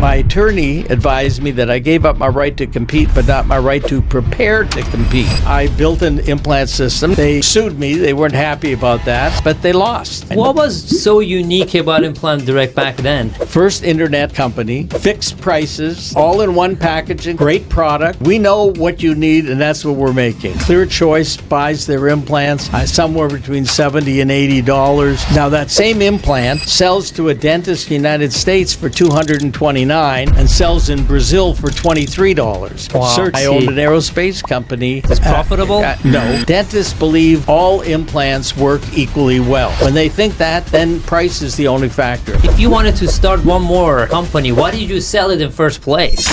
My attorney advised me that I gave up my right to compete, but not my right to prepare to compete. I built an implant system. They sued me. They weren't happy about that, but they lost. What was so unique about Implant Direct back then? First internet company, fixed prices, all in one packaging, great product. We know what you need, and that's what we're making. Clear Choice buys their implants somewhere between $70 and $80. Now, that same implant sells to a dentist in the United States for $229 and sells in Brazil for $23. Wow. I owned an aerospace company. It's profitable? No. Dentists believe all implants work equally well. When they think that, then price is the only factor. If you wanted to start one more company, why did you sell it in first place?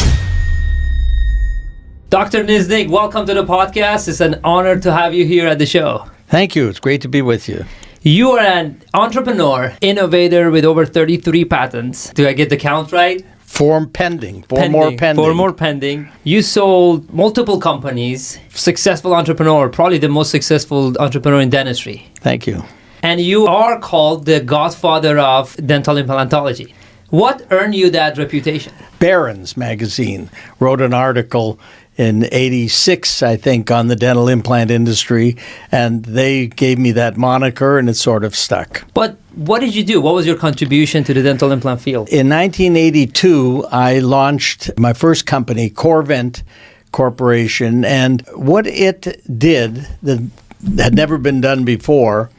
Dr. Niznick, welcome to the podcast. It's an honor to have you here at the show. Thank you. It's great to be with you. You are an entrepreneur, innovator with over 33 patents. Do I get the count right? Four more pending. You sold multiple companies, successful entrepreneur, probably the most successful entrepreneur in dentistry. Thank you. And you are called the godfather of dental implantology. What earned you that reputation? Barron's magazine wrote an article in '86, I think, on the dental implant industry, and they gave me that moniker, and it sort of stuck. But what did you do? What was your contribution to the dental implant field? In 1982, I launched my first company, Corvent Corporation, and what it did that had never been done before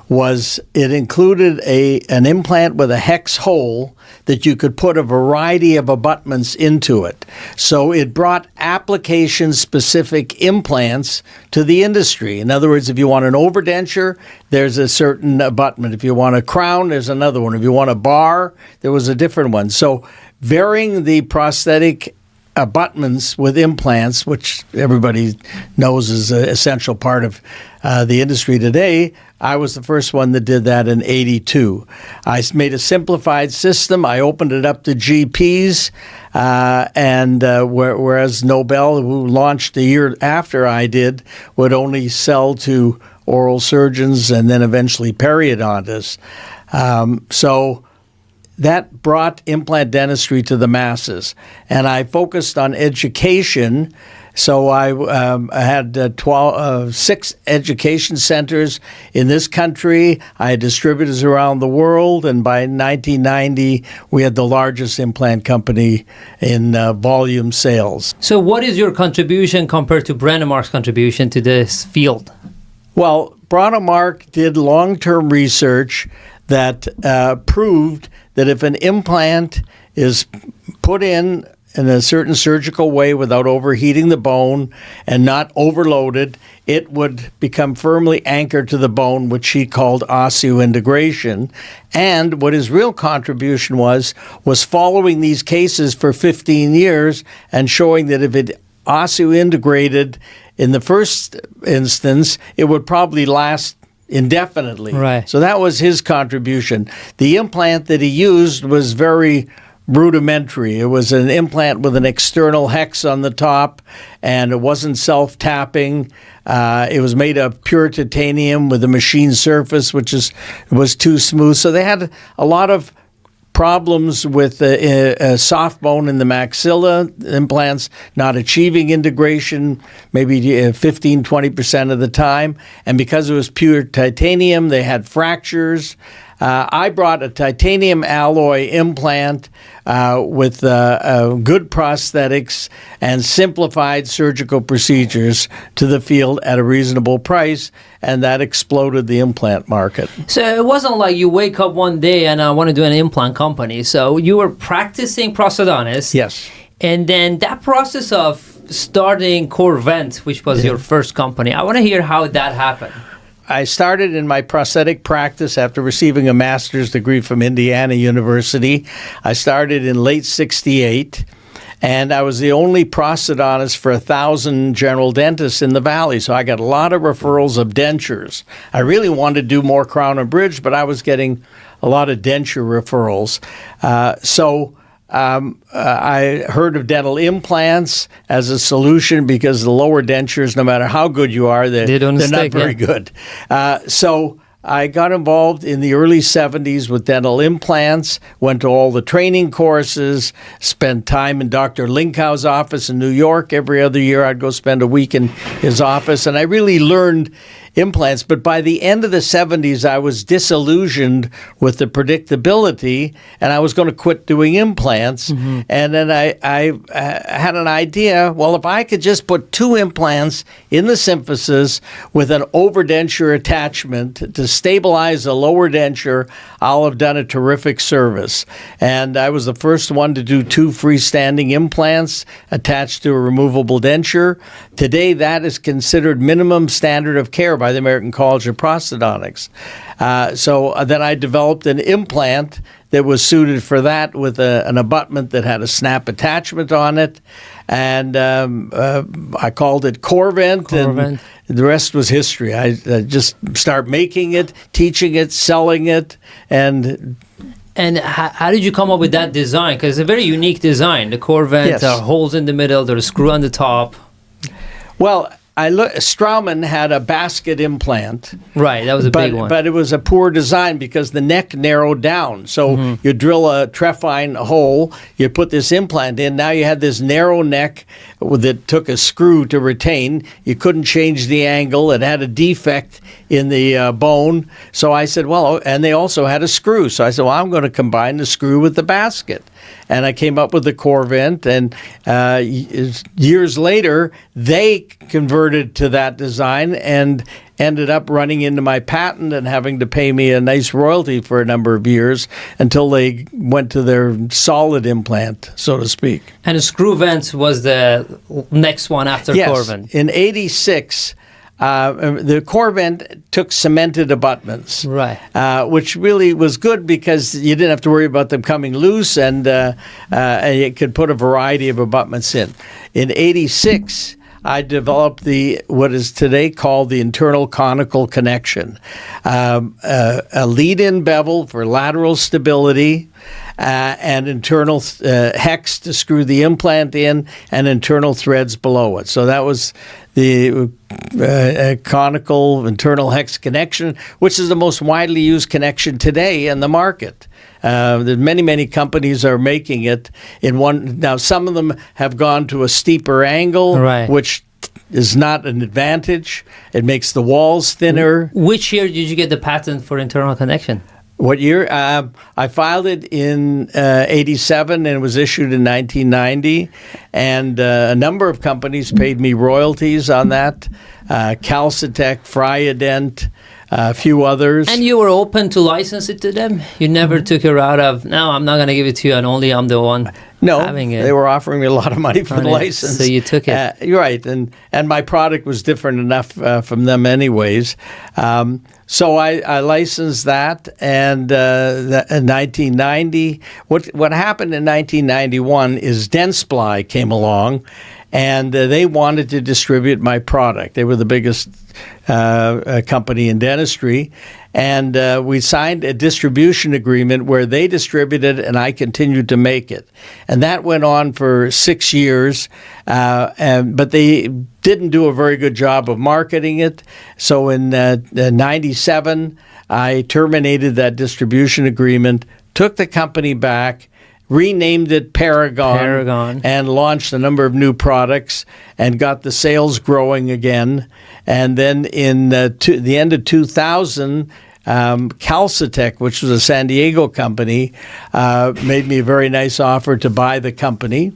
was it included an implant with a hex hole that you could put a variety of abutments into it. So it brought application-specific implants to the industry. In other words, if you want an overdenture, there's a certain abutment. If you want a crown, there's another one. If you want a bar, there was a different one. So varying the prosthetic abutments with implants, which everybody knows is an essential part of the industry today, I was the first one that did that in '82. I made a simplified system. I opened it up to GPs, whereas Nobel, who launched the year after I did, would only sell to oral surgeons and then eventually periodontists. So that brought implant dentistry to the masses, and I focused on education. So I had 6 education centers in this country. I had distributors around the world, and by 1990, we had the largest implant company in volume sales. So what is your contribution compared to Brånemark's contribution to this field? Well, Brånemark did long-term research that proved that if an implant is put in a certain surgical way without overheating the bone and not overloaded, it would become firmly anchored to the bone, which he called osseointegration. And what his real contribution was following these cases for 15 years and showing that if it osseointegrated in the first instance, it would probably last indefinitely. Right. So that was his contribution. The implant that he used was very rudimentary. It was an implant with an external hex on the top, and it wasn't self-tapping. It was made of pure titanium with a machine surface, which was too smooth. So they had a lot of problems with a soft bone in the maxilla, implants not achieving integration maybe 15-20% of the time. And because it was pure titanium, they had fractures. I brought a titanium alloy implant with good prosthetics and simplified surgical procedures to the field at a reasonable price, and that exploded the implant market. So it wasn't like you wake up one day and I want to do an implant company. So you were practicing prosthodontist. Yes. And then that process of starting Corvent, which was your first company, I want to hear how that happened. I started in my prosthetic practice after receiving a master's degree from Indiana University. I started in late '68, and I was the only prosthodontist for 1,000 general dentists in the Valley, so I got a lot of referrals of dentures. I really wanted to do more crown and bridge, but I was getting a lot of denture referrals. I heard of dental implants as a solution because the lower dentures, no matter how good you are, they're not very good. So I got involved in the early 70s with dental implants, went to all the training courses, spent time in Dr. Linkau's office in New York. Every other year I'd go spend a week in his office, and I really learned implants. But by the end of the 70s, I was disillusioned with the predictability, and I was going to quit doing implants. And then I had an idea, well, if I could just put 2 implants in the symphysis with an overdenture attachment to stabilize a lower denture, I'll have done a terrific service. And I was the first one to do 2 freestanding implants attached to a removable denture. Today, that is considered minimum standard of care by the American College of Prosthodontics. So then I developed an implant that was suited for that with an abutment that had a snap attachment on it. And I called it Corvent, and the rest was history. I just started making it, teaching it, selling it, and how did you come up with that design? Because it's a very unique design. The Corvent, Yes. there are holes in the middle, there's a screw on the top. well, Straumann had a basket implant. Right, that was a big one. But it was a poor design because the neck narrowed down. So you drill a trephine hole, you put this implant in. Now you had this narrow neck that took a screw to retain. You couldn't change the angle. It had a defect in the bone. So I said, well, and they also had a screw. So I said, well, I'm going to combine the screw with the basket. And I came up with the Corvent, and years later, they converted to that design and ended up running into my patent and having to pay me a nice royalty for a number of years until they went to their solid implant, so to speak. And the screw vent was the next one after Corvent. In 86, the Corvent took cemented abutments, Right. Which really was good because you didn't have to worry about them coming loose, and you could put a variety of abutments in. In 86, I developed what is today called the internal conical connection, a lead-in bevel for lateral stability, and internal hex to screw the implant in, and internal threads below it. So that was the conical internal hex connection, which is the most widely used connection today in the market. Many companies are making it in one. Now, some of them have gone to a steeper angle, Right. which is not an advantage. It makes the walls thinner. Which year did you get the patent for internal connection? What year? I filed it in 87 and it was issued in 1990. And a number of companies paid me royalties on that. Calcitech, Friadent, a few others. And you were open to license it to them? You never took a route of, no, I'm not going to give it to you, and only I'm the one having it. They were offering me a lot of money for the license. So you took it. You're right. And my product was different enough from them anyways. So I licensed that, and in 1990, what happened in 1991 is Dentsply came along, and they wanted to distribute my product. They were the biggest company in dentistry, and we signed a distribution agreement where they distributed and I continued to make it. And that went on for 6 years, but they didn't do a very good job of marketing it. So in 97, I terminated that distribution agreement, took the company back, renamed it Paragon, and launched a number of new products and got the sales growing again. And then in the end of 2000, Calcitech, which was a San Diego company, made me a very nice offer to buy the company.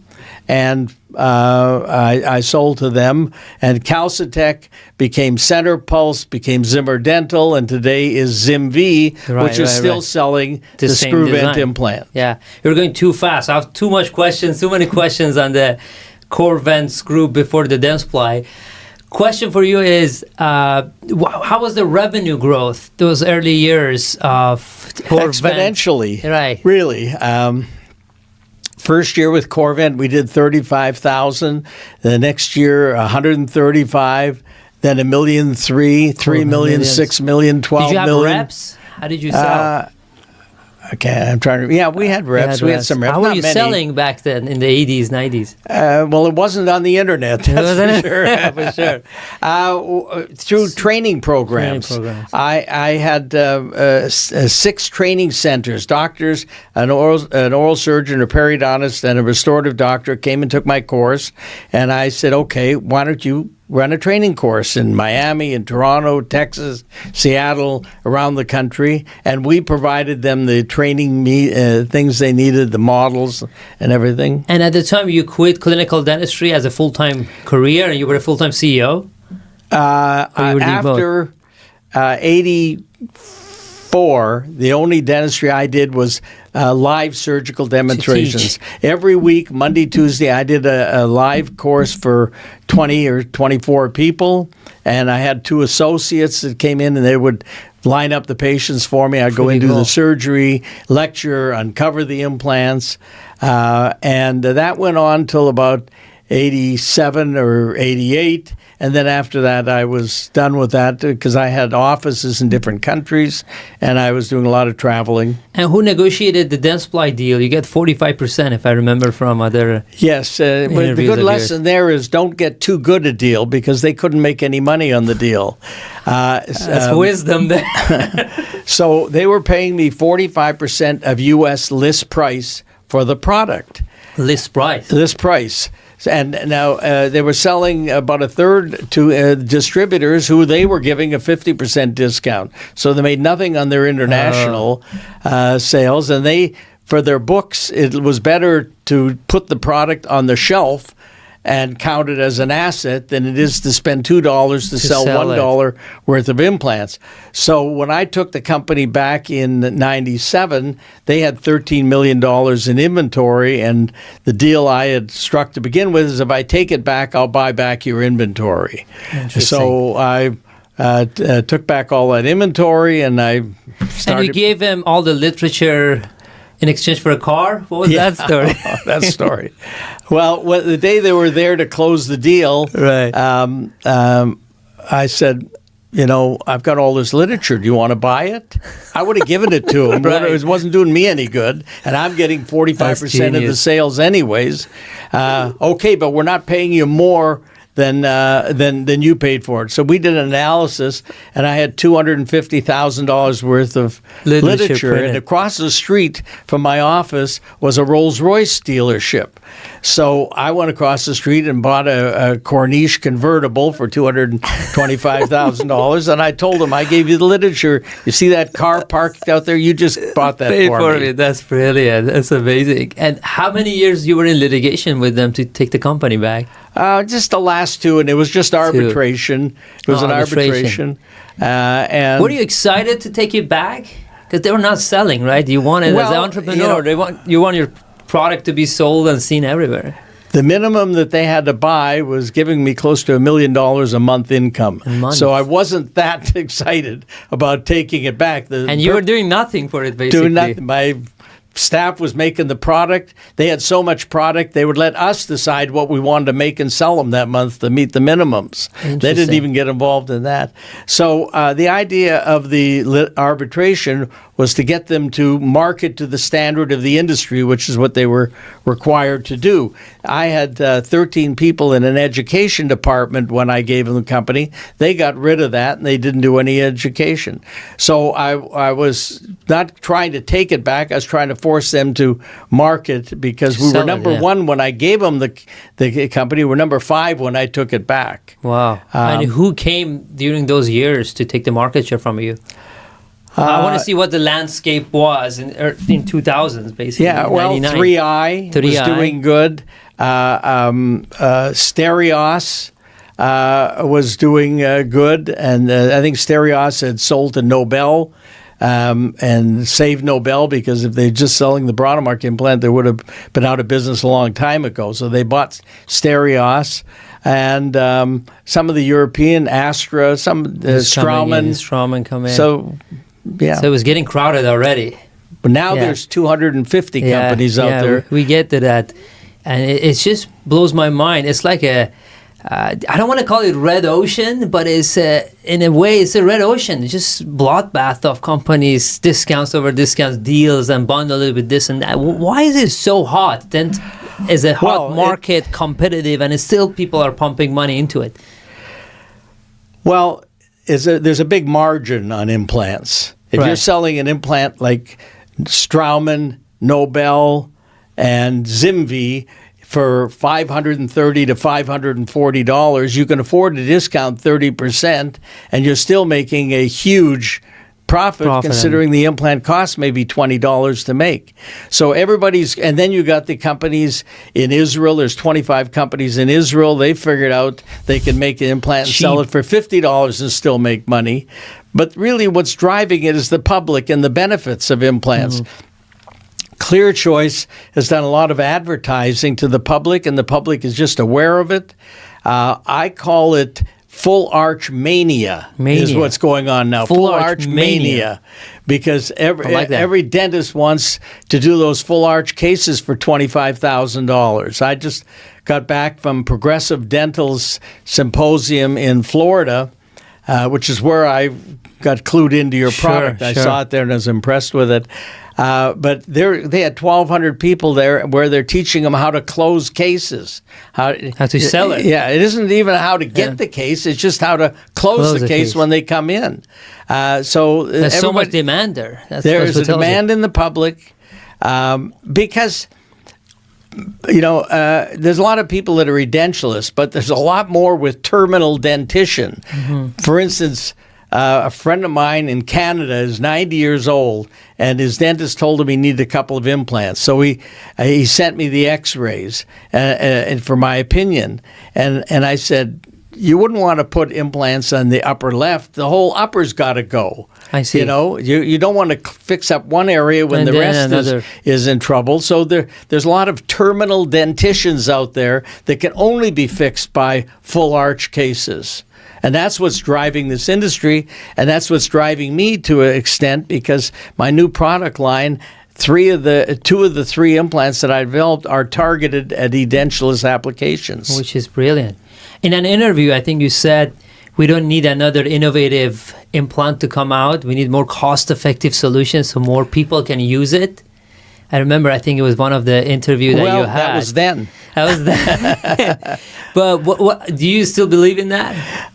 And I sold to them. And Calcitech became Center Pulse, became Zimmer Dental, and today is ZimV, which is still selling the screw vent implant. Yeah, you're going too fast. I have too many questions on the Corvent screw before the Dentsply. Question for you is, how was the revenue growth those early years of Corvent? Exponentially. Right. Really. First year with Corvent, we did 35,000. The next year, 135. Then $1.3 million, $3 million, $6 million, $12 million. Did you have reps? How did you sell? Okay, I'm trying to. Yeah, we had reps. We had some reps. How were not you many. selling back then in the 80s, 90s? Well, it wasn't on the internet. That's for sure. For sure. Through training programs. I had 6 training centers. Doctors, an oral surgeon, a periodontist, and a restorative doctor came and took my course. And I said, okay, why don't you run a training course in Miami, in Toronto, Texas, Seattle, around the country, and we provided them the training things they needed, the models and everything. And at the time, you quit clinical dentistry as a full-time career, and you were a full-time CEO? After 84, the only dentistry I did was live surgical demonstrations. Every week, Monday, Tuesday, I did a live course for 20 or 24 people, and I had 2 associates that came in, and they would line up the patients for me. I'd go into the surgery, lecture, uncover the implants, and that went on till about 87 or 88. And then after that, I was done with that because I had offices in different countries, and I was doing a lot of traveling. And who negotiated the Dentsply deal? You get 45%, if I remember from other. Yes, but the good lesson there is don't get too good a deal because they couldn't make any money on the deal. That's wisdom there. So they were paying me 45% of U.S. list price for the product. List price. List price. And now they were selling about a third to distributors who they were giving a 50% discount. So they made nothing on their international sales. And they, for their books, it was better to put the product on the shelf and count it as an asset than it is to spend $2 to sell $1 worth of implants. So when I took the company back in 97, they had $13 million in inventory, and the deal I had struck to begin with is if I take it back, I'll buy back your inventory. So I took back all that inventory, and I started... And you gave them all the literature in exchange for a car? What was that story? That story. Well, the day they were there to close the deal, right. I said, I've got all this literature. Do you want to buy it? I would have given it to him. Right. It wasn't doing me any good, and I'm getting 45% of the sales anyways. Okay, but we're not paying you more than you paid for it. So we did an analysis, and I had $250,000 worth of literature. And across the street from my office was a Rolls-Royce dealership. So I went across the street and bought a Corniche convertible for $225,000, and I told him, I gave you the literature. You see that car parked out there? You just bought that for me. That's brilliant. That's amazing. And how many years you were in litigation with them to take the company back? Just the last 2, and it was just arbitration. It was an arbitration. And were you excited to take it back? Because they were not selling, right? You wanted, as an entrepreneur, you want your product to be sold and seen everywhere. The minimum that they had to buy was giving me close to $1 million a month income. So I wasn't that excited about taking it back. And you were doing nothing for it, basically. Doing nothing. My staff was making the product. They had so much product, they would let us decide what we wanted to make and sell them that month to meet the minimums. They didn't even get involved in that. So the idea of the arbitration was to get them to market to the standard of the industry, which is what they were required to do. I had 13 people in an education department when I gave them the company. They got rid of that, and they didn't do any education. So I was not trying to take it back. I was trying to force them to market because we were number 1 when I gave them the company. We were number 5 when I took it back. Wow. And who came during those years to take the market share from you? I want to see what the landscape was in 2000s, basically. Yeah, well, 3i was doing good. Stereos was doing good, and I think Stereos had sold to Nobel and saved Nobel, because if they're just selling the Bronnemark implant, they would have been out of business a long time ago. So they bought Stereos. And some of the European, Astra, some Straumann come in. So... Yeah. So it was getting crowded already. But now there's 250 companies out there. We get to that. And it just blows my mind. It's like I don't want to call it red ocean, but it's in a way it's a red ocean. It's just bloodbath of companies, discounts over discounts, deals, and bundle it with this and that. Why is it so hot? Then is a hot market competitive, and it's still people are pumping money into it? Well, there's a big margin on implants. If you're selling an implant like Straumann, Nobel, and Zimvi for $530 to $540, you can afford to discount 30%, and you're still making a huge profit considering the implant costs maybe $20 to make. So and then you got the companies in Israel. There's 25 companies in Israel. They figured out they can make an implant and sell it for $50 and still make money. But really what's driving it is the public and the benefits of implants. Clear Choice has done a lot of advertising to the public, and the public is just aware of it. I call it full arch mania is what's going on now. Full arch mania. Because every dentist wants to do those full arch cases for $25,000. I just got back from Progressive Dental's symposium in Florida, which is where I got clued into your product. I saw it there and I was impressed with it. But they had 1,200 people there where they're teaching them how to close cases. How to sell it. Yeah, it isn't even how to get the case. It's just how to close the case when they come in. So there's so much demand there. There's a demand in the public because, there's a lot of people that are edentulous, but there's a lot more with terminal dentition. For instance, a friend of mine in Canada is 90 years old, and his dentist told him he needed a couple of implants. So he sent me the X-rays and for my opinion, and I said, you wouldn't want to put implants on the upper left. The whole upper's got to go. I see. You don't want to fix up one area when the rest is in trouble. So there's a lot of terminal dentitions out there that can only be fixed by full arch cases. And that's what's driving this industry, and that's what's driving me to an extent, because my new product line, two of the three implants that I developed are targeted at edentulous applications. Which is brilliant. In an interview, I think you said, we don't need another innovative implant to come out. We need more cost-effective solutions so more people can use it. I remember, I think it was one of the interviews that you had. That was then. But what do you still believe in that?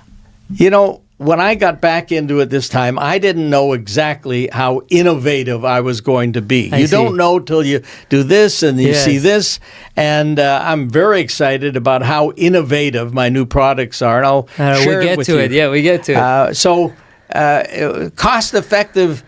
When I got back into it this time, I didn't know exactly how innovative I was going to be. You don't know till you do this and you see this. And I'm very excited about how innovative my new products are. And I'll share it with you. We get to it. Cost-effective,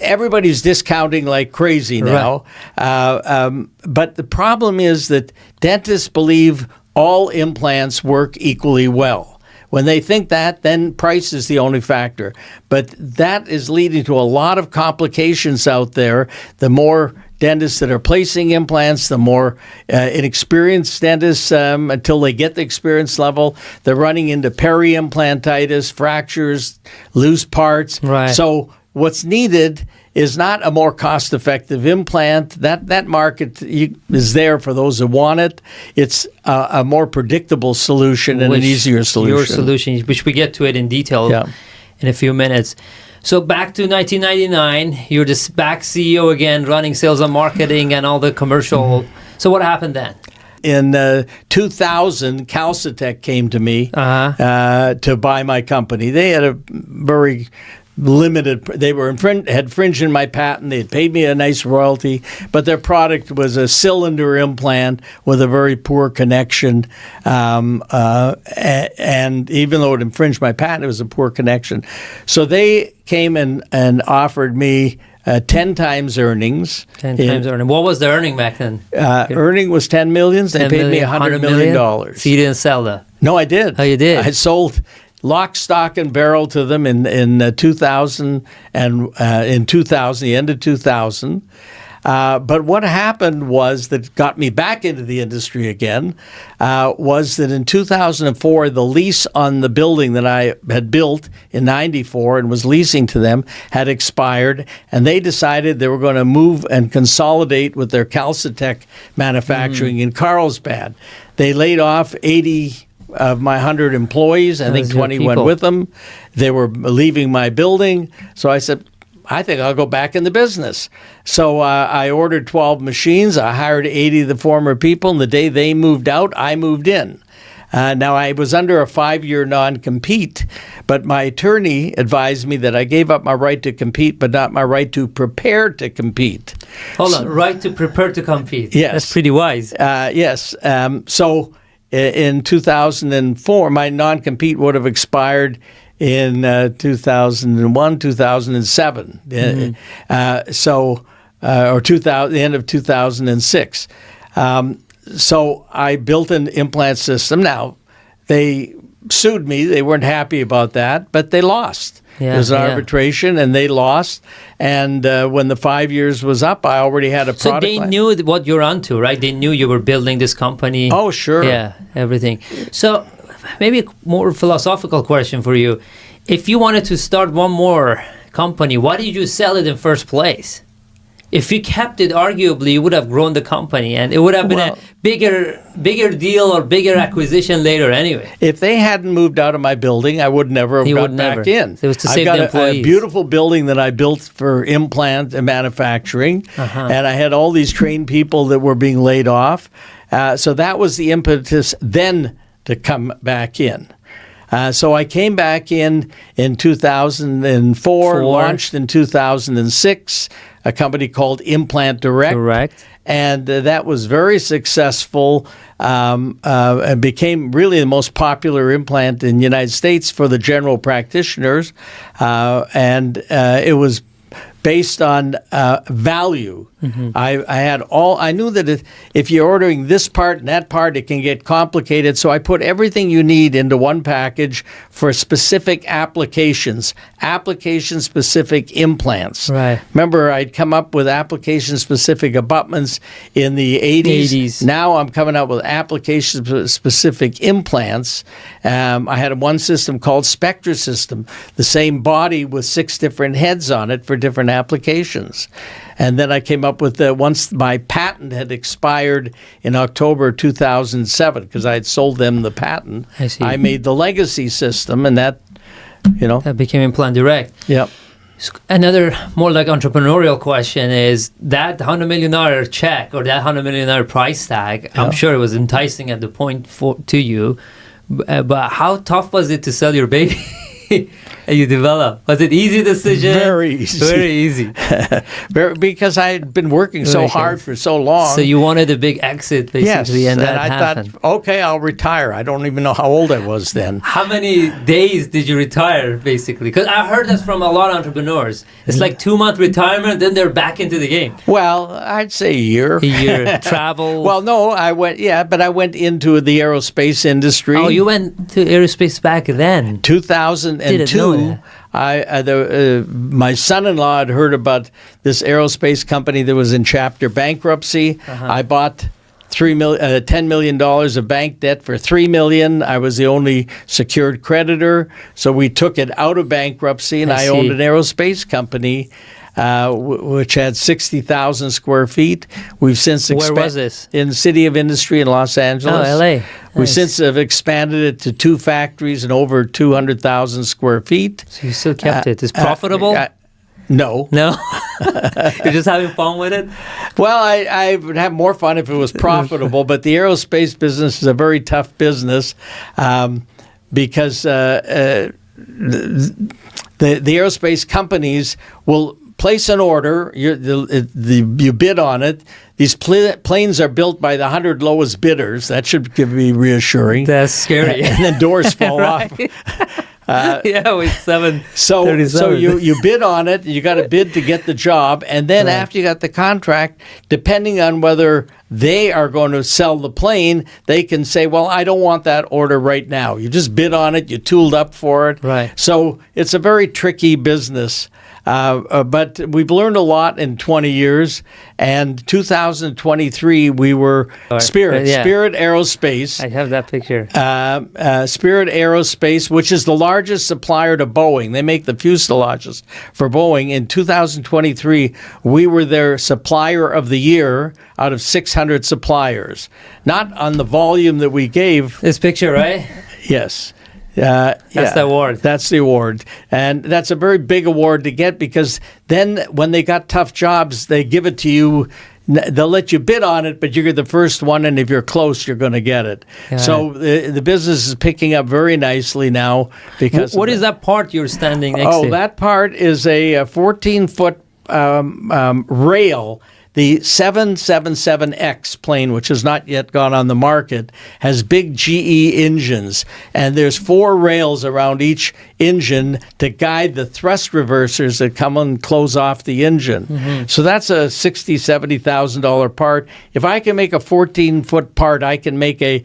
everybody's discounting like crazy now. But the problem is that dentists believe all implants work equally well. When they think that, then price is the only factor. But that is leading to a lot of complications out there. The more dentists that are placing implants, the more inexperienced dentists, until they get the experience level, they're running into peri-implantitis, fractures, loose parts. So what's needed is not a more cost-effective implant. That market is there for those who want it. It's a more predictable solution and an easier solution. Your solution, which we get to it in detail in a few minutes. So back to 1999, you're the back CEO again, running sales and marketing and all the commercial. So what happened then? In 2000, Calcitech came to me to buy my company. They had a very limited. They were had infringed my patent. They had paid me a nice royalty, but their product was a cylinder implant with a very poor connection. And even though it infringed my patent, it was a poor connection. So they came and offered me 10 times earnings. 10 times earning. What was the earning back then? Earning was $10 million. They paid me $100 million. So you didn't sell that? No, I did. Oh, you did? I sold lock, stock, and barrel to them in 2000 and the end of 2000. But what happened was that got me back into the industry again was that in 2004, the lease on the building that I had built in 94 and was leasing to them had expired, and they decided they were going to move and consolidate with their Calcitech manufacturing in Carlsbad. They laid off 80 of my 100 employees. I think Those are 20 went people. with them. They were leaving my building. So I said, I think I'll go back in the business. So I ordered 12 machines. I hired 80 of the former people. And the day they moved out, I moved in. Now, I was under a 5-year non-compete, but my attorney advised me that I gave up my right to compete, but not my right to prepare to compete. Hold on, right to prepare to compete. Yes. That's pretty wise. Yes. So in 2004, my non-compete would have expired in 2001, 2007. Or the end of 2006. So I built an implant system. Now, they sued me. They weren't happy about that, but they lost. Yeah, It was an yeah. arbitration, and they lost. And when the 5 years was up, I already had a So product they line. knew what you're onto, right? They knew you were building this company. Oh, sure. Yeah, everything. So maybe a more philosophical question for you. If you wanted to start one more company, why did you sell it in first place? If you kept it, arguably, you would have grown the company, and it would have been a bigger deal or bigger acquisition later anyway. If they hadn't moved out of my building, I would never have You got would back never. in. It was to I've save got the a employees. beautiful building that I built for implant manufacturing, and I had all these trained people that were being laid off. So that was the impetus then to come back in. So I came back in 2004, launched in 2006, a company called Implant Direct. Correct. And that was very successful and became really the most popular implant in the United States for the general practitioners. And it was based on value. I knew that if you're ordering this part and that part, it can get complicated. So I put everything you need into one package for specific applications, application-specific implants. Right. Remember, I'd come up with application-specific abutments in the 80s. Now I'm coming up with application-specific implants. I had one system called Spectra System, the same body with 6 different heads on it for different applications. And then I came up with once my patent had expired in October 2007, because I had sold them the patent, I see. I made the legacy system, and that, That became Implant Direct. Yep. Another more like entrepreneurial question is that $100 million check or that $100 million price tag. I'm sure it was enticing at the point to you, but how tough was it to sell your baby? You developed? Was it easy decision? Very easy. Very easy. Because I had been working so hard for so long. So you wanted a big exit, basically, yes, and that I happened. thought, okay, I'll retire. I don't even know how old I was then. How many days did you retire, basically? Because I heard this from a lot of entrepreneurs. It's like 2-month retirement, then they're back into the game. Well, I'd say a year. A year. Travel. Well, no, I went into the aerospace industry. Oh, you went to aerospace back then? 2002. Didn't know that. My son-in-law had heard about this aerospace company that was in chapter bankruptcy. I bought $10 million of bank debt for $3 million. I was the only secured creditor, so we took it out of bankruptcy, and I owned an aerospace company, which had 60,000 square feet. We've since Where was this? In the City of Industry in Los Angeles. Oh, L.A. We Nice. since have expanded it to 2 factories and over 200,000 square feet. So you still kept it. It's profitable? No. No? You're just having fun with it? Well, I would have more fun if it was profitable, but the aerospace business is a very tough business because the aerospace companies will place an order, you bid on it. These planes are built by the 100 lowest bidders. That should be reassuring. That's scary. And then doors fall off. Yeah, with 737. So you bid on it, you got to bid to get the job, and then after you got the contract, depending on whether they are going to sell the plane, they can say, well, I don't want that order right now. You just bid on it, you tooled up for it. Right. So it's a very tricky business. But we've learned a lot in 20 years. And 2023, we were Spirit Aerospace. I have that picture. Spirit Aerospace, which is the largest supplier to Boeing. They make the fuselages for Boeing. In 2023, we were their supplier of the year out of 600 600 suppliers, not on the volume that we gave. This picture, right? Yes. That's the award. That's the award. And that's a very big award to get, because then when they got tough jobs, they give it to you. They'll let you bid on it, but you're the first one, and if you're close, you're going to get it. So the business is picking up very nicely now. Because what is that part you're standing next to? Oh, that part is a 14-foot rail. The 777X plane, which has not yet gone on the market, has big GE engines, and there's 4 rails around each engine to guide the thrust reversers that come and close off the engine. Mm-hmm. So that's a $60,000, $70,000 part. If I can make a 14-foot part, I can make an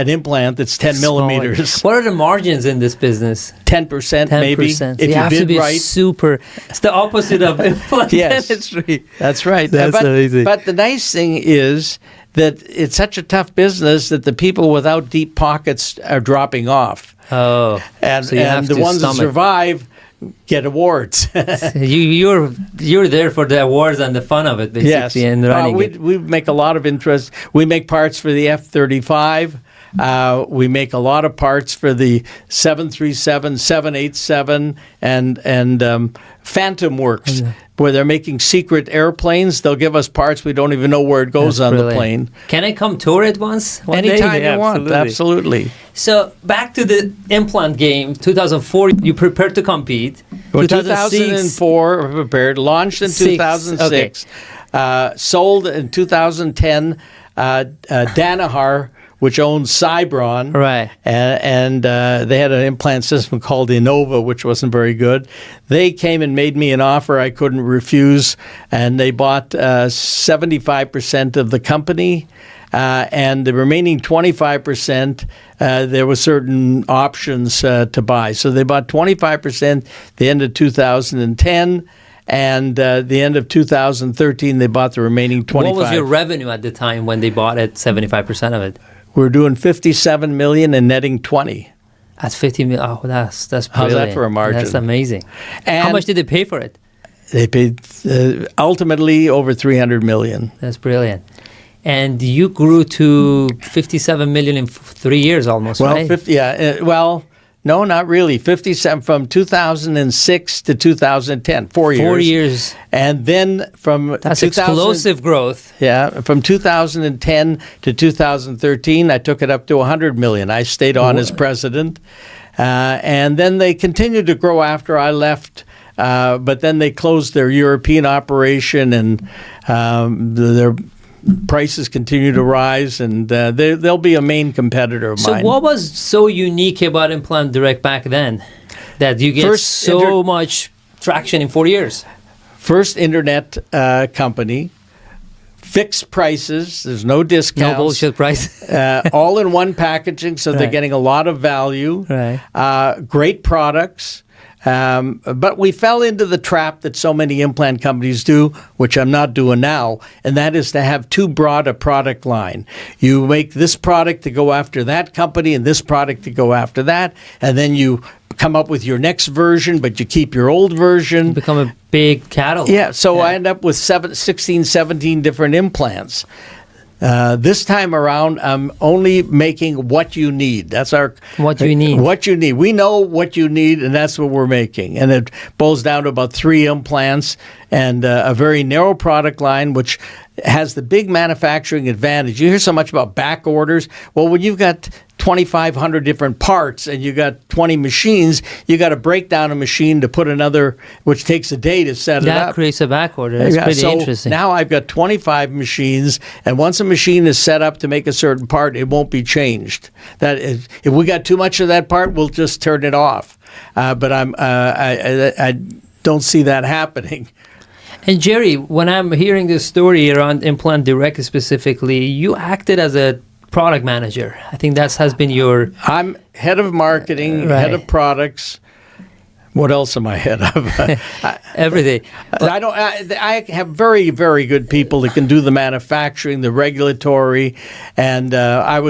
implant that's 10 millimeters. What are the margins in this business? 10% maybe. If you have to be right. super. It's the opposite of implant dentistry. That's right. That's amazing. But the nice thing is that it's such a tough business that the people without deep pockets are dropping off. Oh, and the ones that survive get awards. You're there for the awards and the fun of it, basically. Yes. And running we make a lot of interest. We make parts for the F-35. We make a lot of parts for the 737, 787, and Phantom Works, where they're making secret airplanes. They'll give us parts. We don't even know where it goes on the plane. Can I come tour it once? Anytime you want. Absolutely. So back to the implant game. 2004, you prepared to compete. Well, 2004, prepared. Launched in 2006. Okay. Sold in 2010. Danaher, which owns Cybron, right? And they had an implant system called Innova, which wasn't very good. They came and made me an offer I couldn't refuse, and they bought 75% of the company, and the remaining 25%, there were certain options to buy. So they bought 25% the end of 2010. And the end of 2013, they bought the remaining 25%. What was your revenue at the time when they bought it, 75% of it? We're doing $57 million and netting 20. That's $50 million. Oh, that's brilliant. How's that for a margin? That's amazing. And how much did they pay for it? They paid ultimately over $300 million. That's brilliant. And you grew to $57 million in 3 years almost, right? No, not really. 57 from 2006 to 2010, 4 years. 4 years. And then from that's explosive growth. Yeah, from 2010 to 2013, I took it up to 100 million. I stayed on as president, and then they continued to grow after I left. But then they closed their European operation, and their prices continue to rise, and they'll be a main competitor of mine. So what was so unique about Implant Direct back then that you get so much traction in 4 years? First internet company, fixed prices, there's no discounts. No bullshit price. All in one packaging, so they're getting a lot of value. Right. Great products. But we fell into the trap that so many implant companies do, which I'm not doing now, and that is to have too broad a product line. You make this product to go after that company and this product to go after that, and then you come up with your next version, but you keep your old version. You become a big catalog. Yeah, so I end up with 16, 17 different implants. This time around, I'm only making what you need. That's our... What you need. What you need. We know what you need, and that's what we're making. And it boils down to about 3 implants and a very narrow product line, which has the big manufacturing advantage. You hear so much about back orders. Well, when you've got 2,500 different parts and you got 20 machines, you got to break down a machine to put another, which takes a day to set it up. That creates a back order. That's pretty interesting. Now I've got 25 machines, and once a machine is set up to make a certain part, it won't be changed. That is, if we got too much of that part, we'll just turn it off. But I don't see that happening. And Jerry, when I'm hearing this story around Implant Direct specifically, you acted as a product manager. I think that has been your... I'm head of marketing, head of products, What else am I head of? Everything. I have very, very good people that can do the manufacturing, the regulatory, and I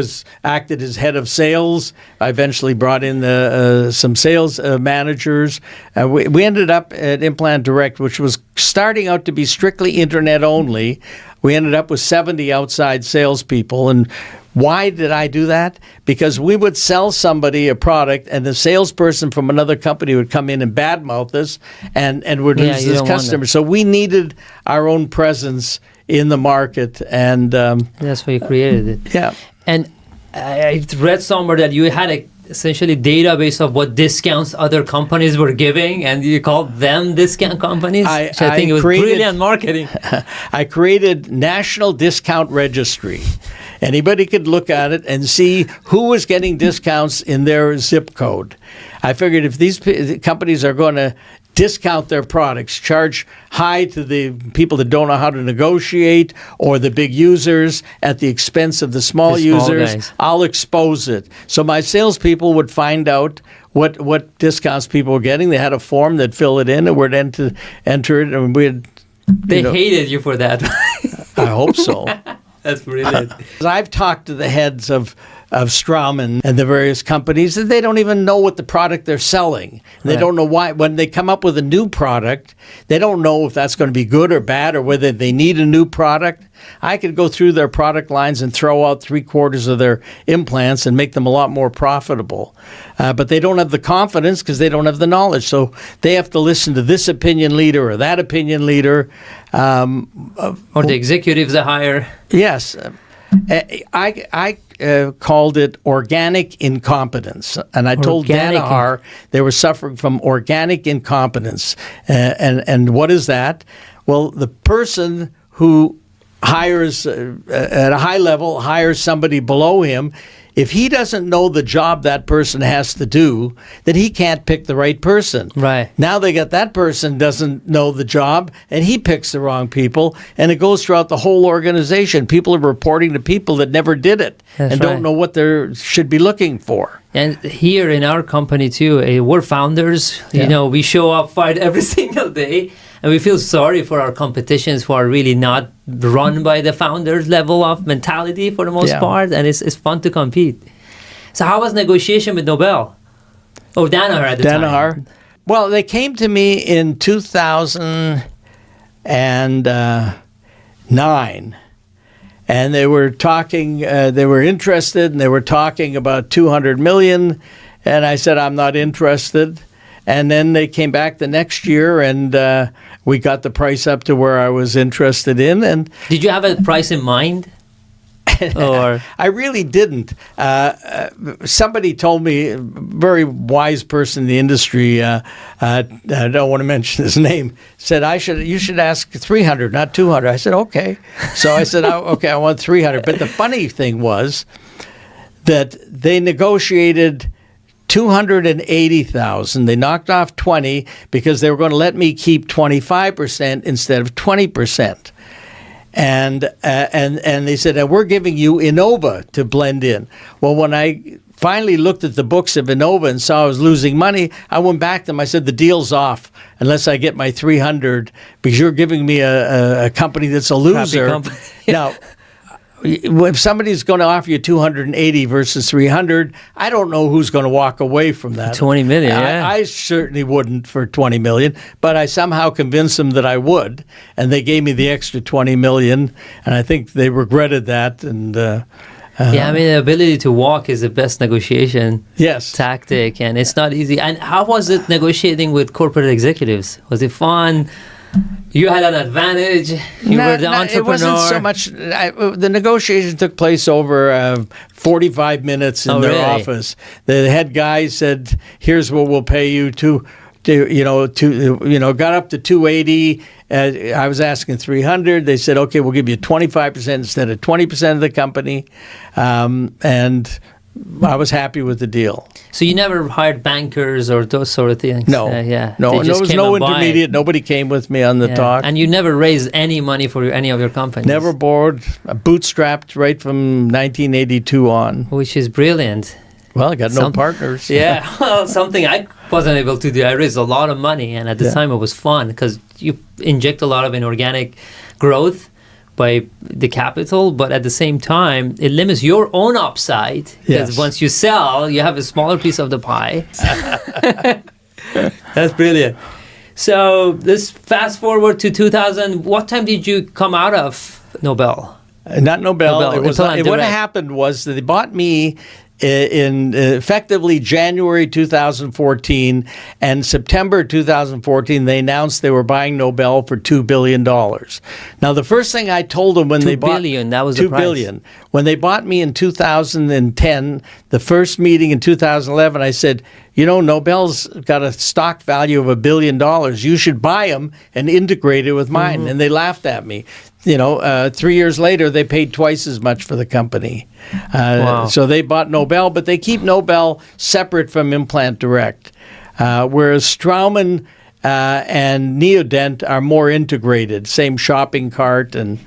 acted as head of sales. I eventually brought in some sales managers. We ended up at Implant Direct, which was starting out to be strictly internet only. We ended up with 70 outside salespeople, and why did I do that? Because we would sell somebody a product, and the salesperson from another company would come in and badmouth us, and would lose this customer. So we needed our own presence in the market, and that's why you created it. Yeah. And I read somewhere that you had essentially database of what discounts other companies were giving, and you called them discount companies. I think it was brilliant marketing. I created National Discount Registry. Anybody could look at it and see who was getting discounts in their zip code. I figured if these companies are going to discount their products, charge high to the people that don't know how to negotiate or the big users at the expense of the small users, guys, I'll expose it. So my salespeople would find out what discounts people were getting. They had a form, they'd fill it in, and we'd enter it, and we'd... They hated you for that. I hope so. That's brilliant. I've talked to the heads of Straumann and the various companies that they don't even know what the product they're selling. They don't know why. When they come up with a new product, they don't know if that's going to be good or bad or whether they need a new product. I could go through their product lines and throw out 3/4 of their implants and make them a lot more profitable. But they don't have the confidence because they don't have the knowledge. So they have to listen to this opinion leader or that opinion leader. Or the executives are higher. Yes. I called it organic incompetence, and I told Danaher they were suffering from organic incompetence. And what is that? Well, the person who hires at a high level hires somebody below him. If he doesn't know the job that person has to do, then he can't pick the right person. Right. Now they got that person doesn't know the job, and he picks the wrong people, and it goes throughout the whole organization. People are reporting to people that never did it and don't know what they should be looking for. And here in our company too, we're founders. You know, we show up, fight every single day, and we feel sorry for our competitions who are really not run by the founders level of mentality for the most part, and it's fun to compete. So how was negotiation with Nobel? Oh, Danaher at the time. Well, they came to me in 2009. And they were talking, they were interested, and they were talking about $200 million. And I said, I'm not interested. And then they came back the next year, and we got the price up to where I was interested in. And did you have a price in mind? Or I really didn't. Somebody told me, a very wise person in the industry, I don't want to mention his name, said you should ask 300, not 200. I said, okay. So I said, okay, I want 300. But the funny thing was that they negotiated 280,000. They knocked off 20 because they were going to let me keep 25% instead of 20%. And they said, and we're giving you Innova to blend in. Well, when I finally looked at the books of Innova and saw I was losing money, I went back to them. I said, the deal's off unless I get my 300 because you're giving me a company that's a loser. Now, if somebody's going to offer you 280 versus 300, I don't know who's going to walk away from that. 20 million, I certainly wouldn't for 20 million, but I somehow convinced them that I would, and they gave me the extra 20 million, and I think they regretted that. And I mean, the ability to walk is the best negotiation tactic, and it's not easy. And how was it negotiating with corporate executives? Was it fun? You had an advantage. You were the entrepreneur. It wasn't so much. The negotiation took place over 45 minutes in their office. The head guy said, "Here's what we'll pay you got up to 280. I was asking 300. They said, okay, we'll give you 25% instead of 20% of the company, and I was happy with the deal. So you never hired bankers or those sort of things? No. No, there was no intermediate. Nobody came with me on the talk. And you never raised any money for any of your companies? Never borrowed. Bootstrapped right from 1982 on. Which is brilliant. Well, I got no partners. Yeah, well, something I wasn't able to do. I raised a lot of money, and at the time it was fun because you inject a lot of inorganic growth by the capital, but at the same time, it limits your own upside because once you sell, you have a smaller piece of the pie. That's brilliant. So let's fast forward to 2000. What time did you come out of Nobel? Not Nobel. What happened was that they bought me in effectively January 2014, and September 2014 they announced they were buying Nobel for $2 billion. Now the first thing I told them when they bought $2 billion, that was $2 billion. When they bought me in 2010, the first meeting in 2011, I said, you know, Nobel's got a stock value of $1 billion. You should buy them and integrate it with mine. And they laughed at me. You know, 3 years later, they paid twice as much for the company. So they bought Nobel, but they keep Nobel separate from Implant Direct, whereas Straumann and Neodent are more integrated, same shopping cart. And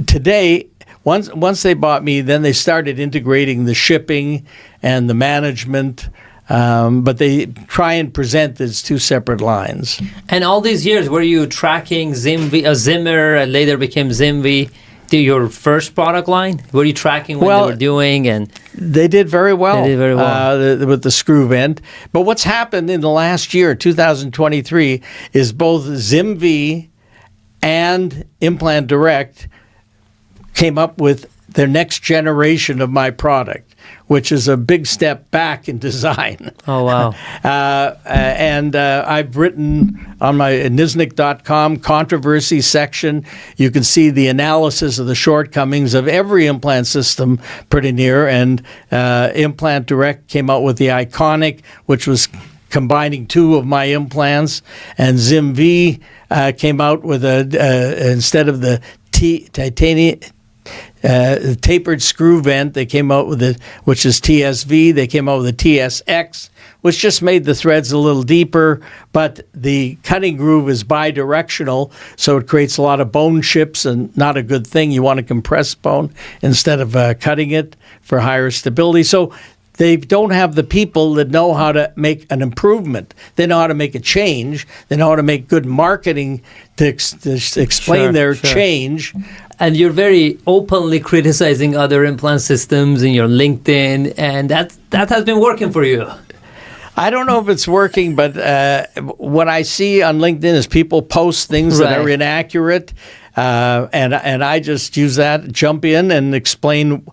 today, once they bought me, then they started integrating the shipping and the management. But they try and present as two separate lines. And all these years, were you tracking Zimmer, and later became Zimvi, your first product line? Were you tracking what they were doing? And they did very well. They did very well with the screw vent. But what's happened in the last year, 2023, is both Zimvi and Implant Direct came up with their next generation of my product, which is a big step back in design. Oh, wow. And I've written on my Niznick.com controversy section. You can see the analysis of the shortcomings of every implant system pretty near. And Implant Direct came out with the Iconic, which was combining two of my implants. And ZimV came out with instead of the titanium... the tapered screw vent, they came out with it, which is TSV. They came out with a TSX, which just made the threads a little deeper, but the cutting groove is bidirectional, so it creates a lot of bone chips, and not a good thing. You want to compress bone instead of cutting it for higher stability. So they don't have the people that know how to make an improvement. They know how to make a change. They know how to make good marketing to explain their change. And you're very openly criticizing other implant systems in your LinkedIn, and that has been working for you. I don't know if it's working, but what I see on LinkedIn is people post things that are inaccurate, and I just use that, jump in and explain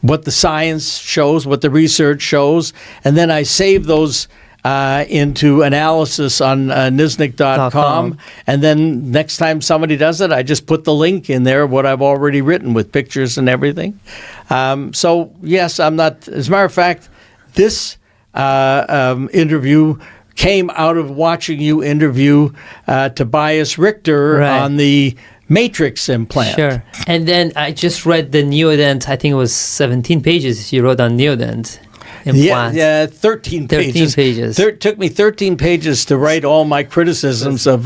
what the science shows, what the research shows, and then I save those into analysis on Niznick.com, and then next time somebody does it, I just put the link in there of what I've already written with pictures and everything. So yes, I'm not. As a matter of fact, this interview came out of watching you interview Tobias Richter on the Matrix implant. Sure. And then I just read the Neodent. I think it was 17 pages you wrote on Neodent. Yeah, 13 pages. 13 pages. Took me 13 pages to write all my criticisms of...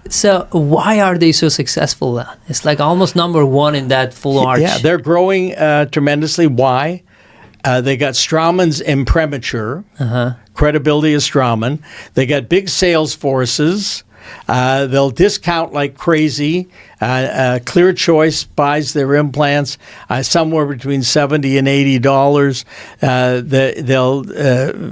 So why are they so successful then? It's like almost number one in that full arch. Yeah, they're growing tremendously. Why? They got Straumann's imprimatur, credibility of Straumann. They got big sales forces. They'll discount like crazy. Clear Choice buys their implants somewhere between $70 and $80.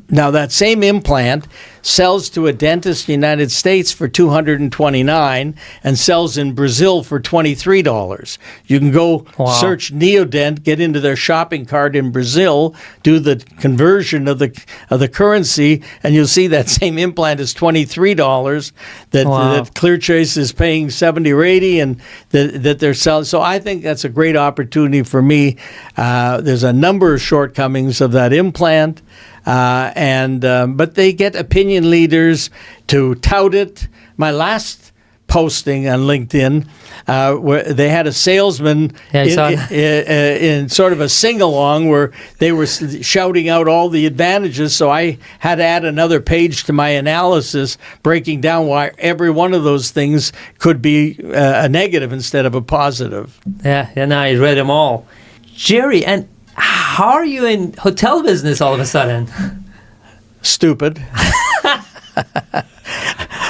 Now that same implant sells to a dentist in the United States for $229 and sells in Brazil for $23. You can go search Neodent, get into their shopping cart in Brazil, do the conversion of the currency, and you'll see that same implant is $23 that Clear Choice is paying $70 or $80, and that they're selling. So I think that's a great opportunity for me. There's a number of shortcomings of that implant. But they get opinion leaders to tout it. My last posting on LinkedIn, where they had a salesman in sort of a sing-along where they were shouting out all the advantages, so I had to add another page to my analysis breaking down why every one of those things could be a negative instead of a positive. Yeah, and I read them all. Jerry, and How are you in hotel business all of a sudden? Stupid.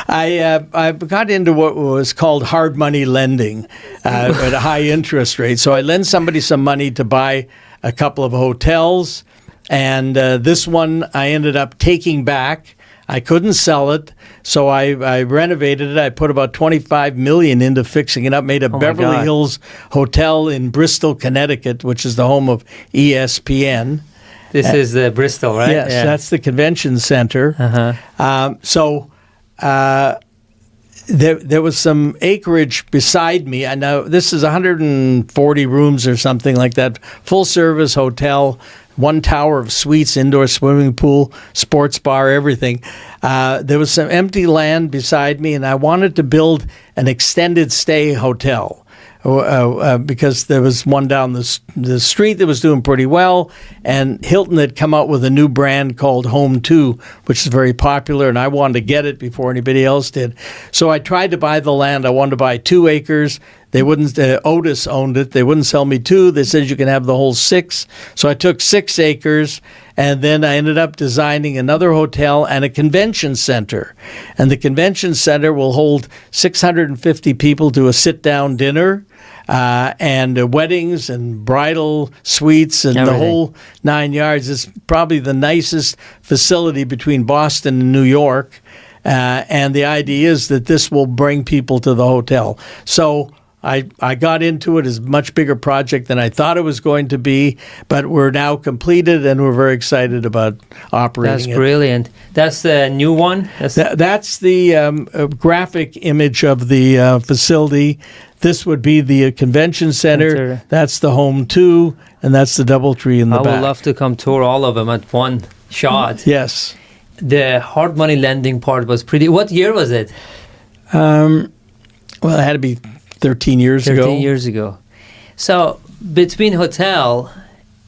I got into what was called hard money lending at a high interest rate. So I lend somebody some money to buy a couple of hotels, and this one I ended up taking back. I couldn't sell it, so I renovated it. I put about $25 million into fixing it up, made a Beverly Hills hotel in Bristol, Connecticut, which is the home of ESPN. This is Bristol, right? Yes, that's the convention center. There was some acreage beside me. I know this is 140 rooms or something like that, full-service hotel, one tower of suites, indoor swimming pool, sports bar, everything. There was some empty land beside me, and I wanted to build an extended stay hotel. Because there was one down the street that was doing pretty well, and Hilton had come out with a new brand called Home 2, which is very popular, and I wanted to get it before anybody else did. So I tried to buy the land. I wanted to buy 2 acres. They wouldn't. Otis owned it. They wouldn't sell me 2. They said you can have the whole 6. So I took 6 acres, and then I ended up designing another hotel and a convention center. And the convention center will hold 650 people to a sit-down dinner, and weddings and bridal suites and the whole 9 yards. It's probably the nicest facility between Boston and New York. And the idea is that this will bring people to the hotel. So I got into it as a much bigger project than I thought it was going to be, but we're now completed, and we're very excited about operating it. That's brilliant. That's the new one? That's the graphic image of the facility. This would be the convention center. That's the Home 2, and that's the DoubleTree in the back. I would love to come tour all of them at one shot. Yes. The hard money lending part was pretty... What year was it? Well, it had to be 13 years ago. 13 years ago. So between hotel,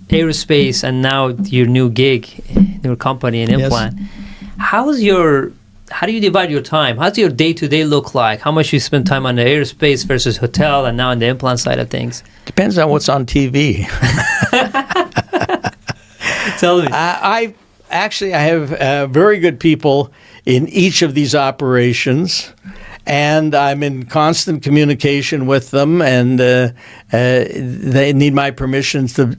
aerospace, and now your new gig, your company and implant, how do you divide your time? How does your day-to-day look like? How much you spend time on the aerospace versus hotel and now on the implant side of things? Depends on what's on TV. Tell me. I have very good people in each of these operations, and I'm in constant communication with them, and they need my permissions if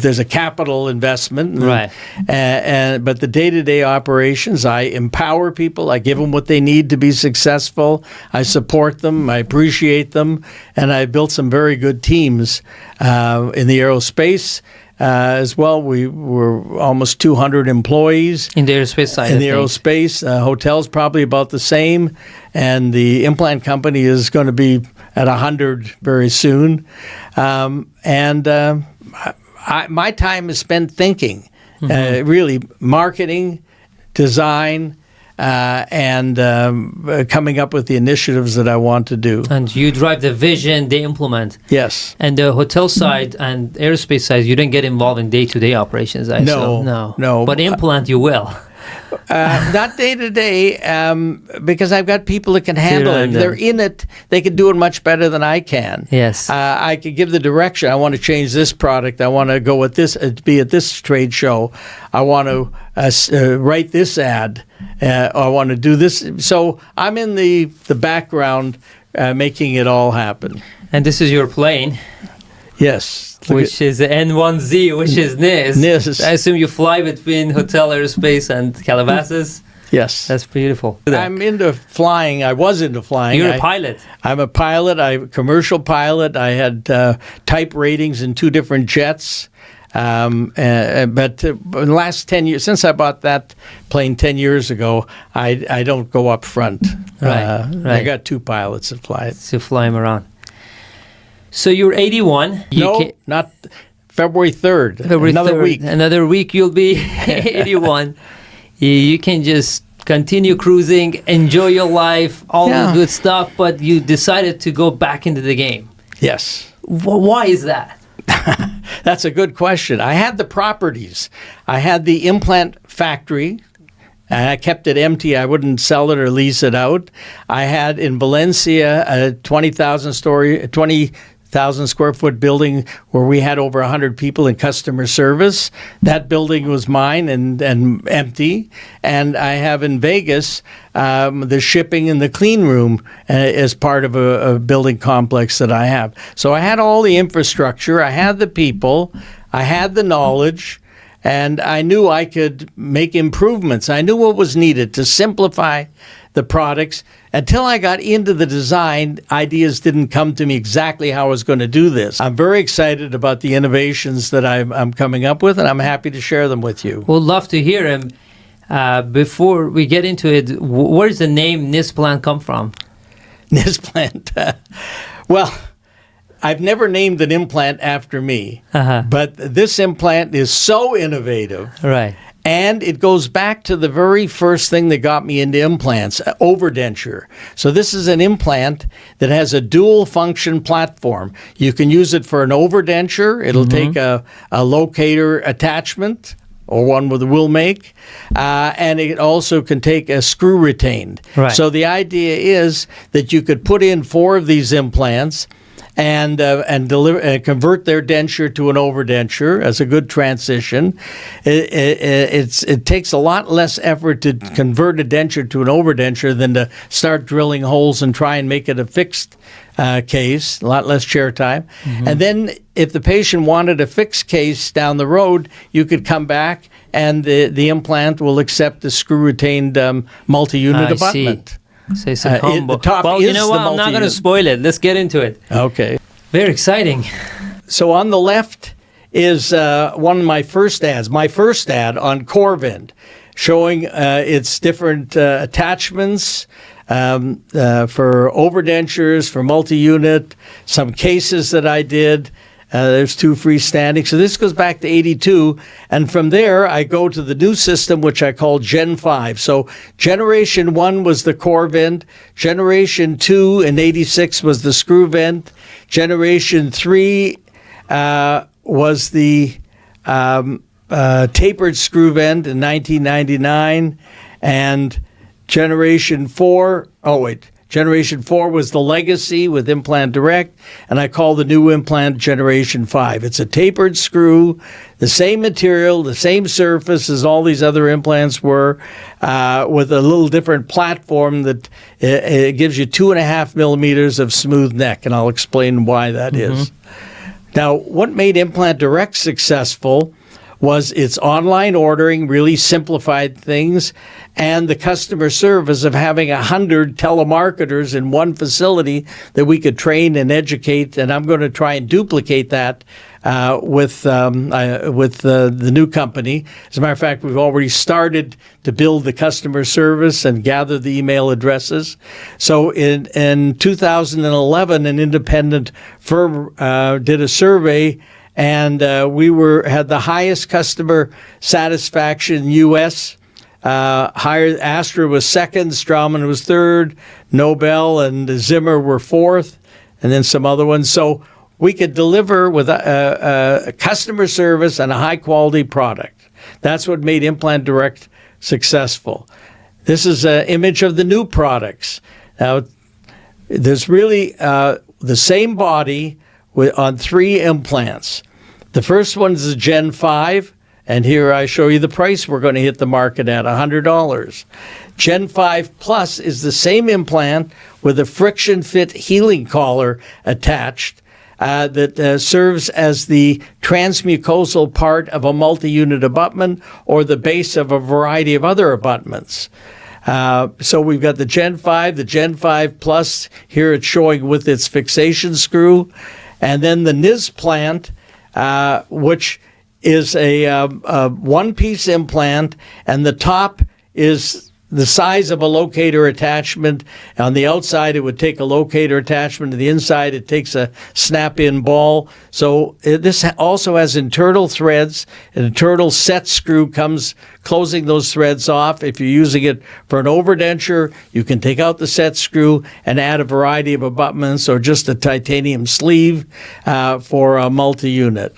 there's a capital investment. Right. But the day-to-day operations, I empower people. I give them what they need to be successful. I support them. I appreciate them. And I built some very good teams in the aerospace. As well, we were almost 200 employees. In the aerospace side in the aerospace. Hotels probably about the same. And the implant company is going to be at 100 very soon. My time is spent thinking, really marketing, design, and coming up with the initiatives that I want to do. And you drive the vision, they implement. Yes. And the hotel side and aerospace side, you don't get involved in day-to-day operations, I assume. No. But implant, you will. Not day-to-day, because I've got people that can handle it. If they're in it, they can do it much better than I can. Yes. I could give the direction. I want to change this product. I want to go with this, be at this trade show. I want to write this ad. I want to do this. So I'm in the background making it all happen. And this is your plane. Yes. Which is the N1Z, which is NIS. I assume you fly between hotel, aerospace, and Calabasas. Yes. That's beautiful. I'm into flying. I was into flying. You're a pilot. I'm a pilot. I'm a commercial pilot. I had type ratings in 2 different jets. But in the last 10 years, since I bought that plane 10 years ago, I don't go up front. Right. I got 2 pilots that fly it. To fly them around. So you're 81. Not February 3rd. Another week you'll be 81. You can just continue cruising, enjoy your life, all the good stuff, but you decided to go back into the game. Yes. Why is that? That's a good question. I had the properties. I had the implant factory, and I kept it empty. I wouldn't sell it or lease it out. I had in Valencia a 20,000 1,000 square foot building where we had over 100 people in customer service. That building was mine and empty. And I have in Vegas the shipping and the clean room as part of a building complex that I have. So I had all the infrastructure, I had the people, I had the knowledge, and I knew I could make improvements. I knew what was needed to simplify the products. Until I got into the design, ideas didn't come to me exactly how I was going to do this. I'm very excited about the innovations that I'm coming up with, and I'm happy to share them with you. We'll love to hear them. Before we get into it, where does the name Nizplant come from? Nizplant. Well, I've never named an implant after me, but this implant is so innovative. Right. And it goes back to the very first thing that got me into implants, overdenture. So this is an implant that has a dual function platform. You can use it for an overdenture. It'll take a locator attachment, or one with a will make, and it also can take a screw retained. Right. So the idea is that you could put in 4 of these implants and convert their denture to an overdenture as a good transition. It takes a lot less effort to convert a denture to an overdenture than to start drilling holes and try and make it a fixed case, a lot less chair time. And then if the patient wanted a fixed case down the road, you could come back and the implant will accept the screw-retained multi-unit abutment. See. So it's a combo. Well, you know what? I'm not going to spoil it. Let's get into it. Okay. Very exciting. So on the left is one of my first ads on Corvent, showing its different attachments for overdentures, for multi-unit, some cases that I did. There's 2 freestanding. So this goes back to 82. And from there, I go to the new system, which I call Gen 5. So Generation 1 was the core vent. Generation 2 in 86 was the screw vent. Generation 3 was the tapered screw vent in 1999. And Generation 4 was the legacy with Implant Direct, and I call the new implant Generation 5. It's a tapered screw, the same material, the same surface as all these other implants were, with a little different platform that it gives you 2.5 millimeters of smooth neck, and I'll explain why that is. Now, what made Implant Direct successful was its online ordering, really simplified things, and the customer service of having 100 telemarketers in one facility that we could train and educate. And I'm going to try and duplicate that with the new company. As a matter of fact, we've already started to build the customer service and gather the email addresses. So in 2011, an independent firm did a survey, and we had the highest customer satisfaction in the U.S. Astra was second, Straumann was third, Nobel and Zimmer were fourth, and then some other ones. So we could deliver with a customer service and a high-quality product. That's what made Implant Direct successful. This is an image of the new products. Now, there's really the same body on 3 implants. The first one is the Gen 5, and here I show you the price we're going to hit the market at, $100. Gen 5 Plus is the same implant with a friction fit healing collar attached that serves as the transmucosal part of a multi-unit abutment or the base of a variety of other abutments. So we've got the Gen 5, the Gen 5 Plus. Here it's showing with its fixation screw. And then the Nizplant, which is a one-piece implant, and the top is the size of a locator attachment. On the outside, it would take a locator attachment. On the inside, it takes a snap-in ball. So this also has internal threads. An internal set screw comes closing those threads off. If you're using it for an overdenture, you can take out the set screw and add a variety of abutments or just a titanium sleeve for a multi-unit.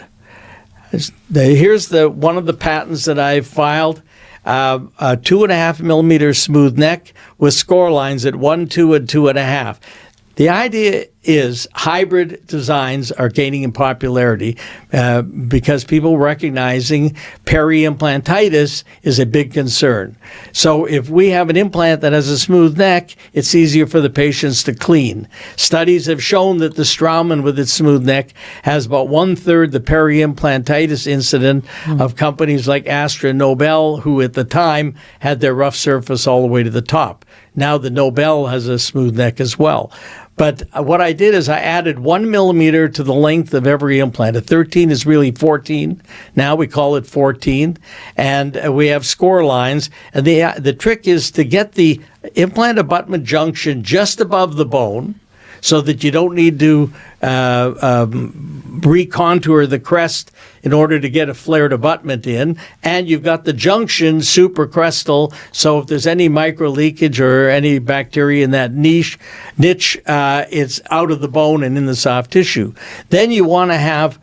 Here's one of the patents that I filed. A 2.5 millimeter smooth neck with score lines at 1, 2, and 2.5. The idea is hybrid designs are gaining in popularity because people recognizing peri-implantitis is a big concern. So if we have an implant that has a smooth neck, it's easier for the patients to clean. Studies have shown that the Straumann with its smooth neck has about 1/3 the peri-implantitis incident of companies like Astra and Nobel, who at the time had their rough surface all the way to the top. Now the Nobel has a smooth neck as well. But what I did is I added 1 millimeter to the length of every implant. A 13 is really 14. Now we call it 14. And we have score lines. And the trick is to get the implant abutment junction just above the bone, so that you don't need to recontour the crest in order to get a flared abutment in. And you've got the junction supracrestal, so if there's any micro leakage or any bacteria in that niche, it's out of the bone and in the soft tissue. Then you want to have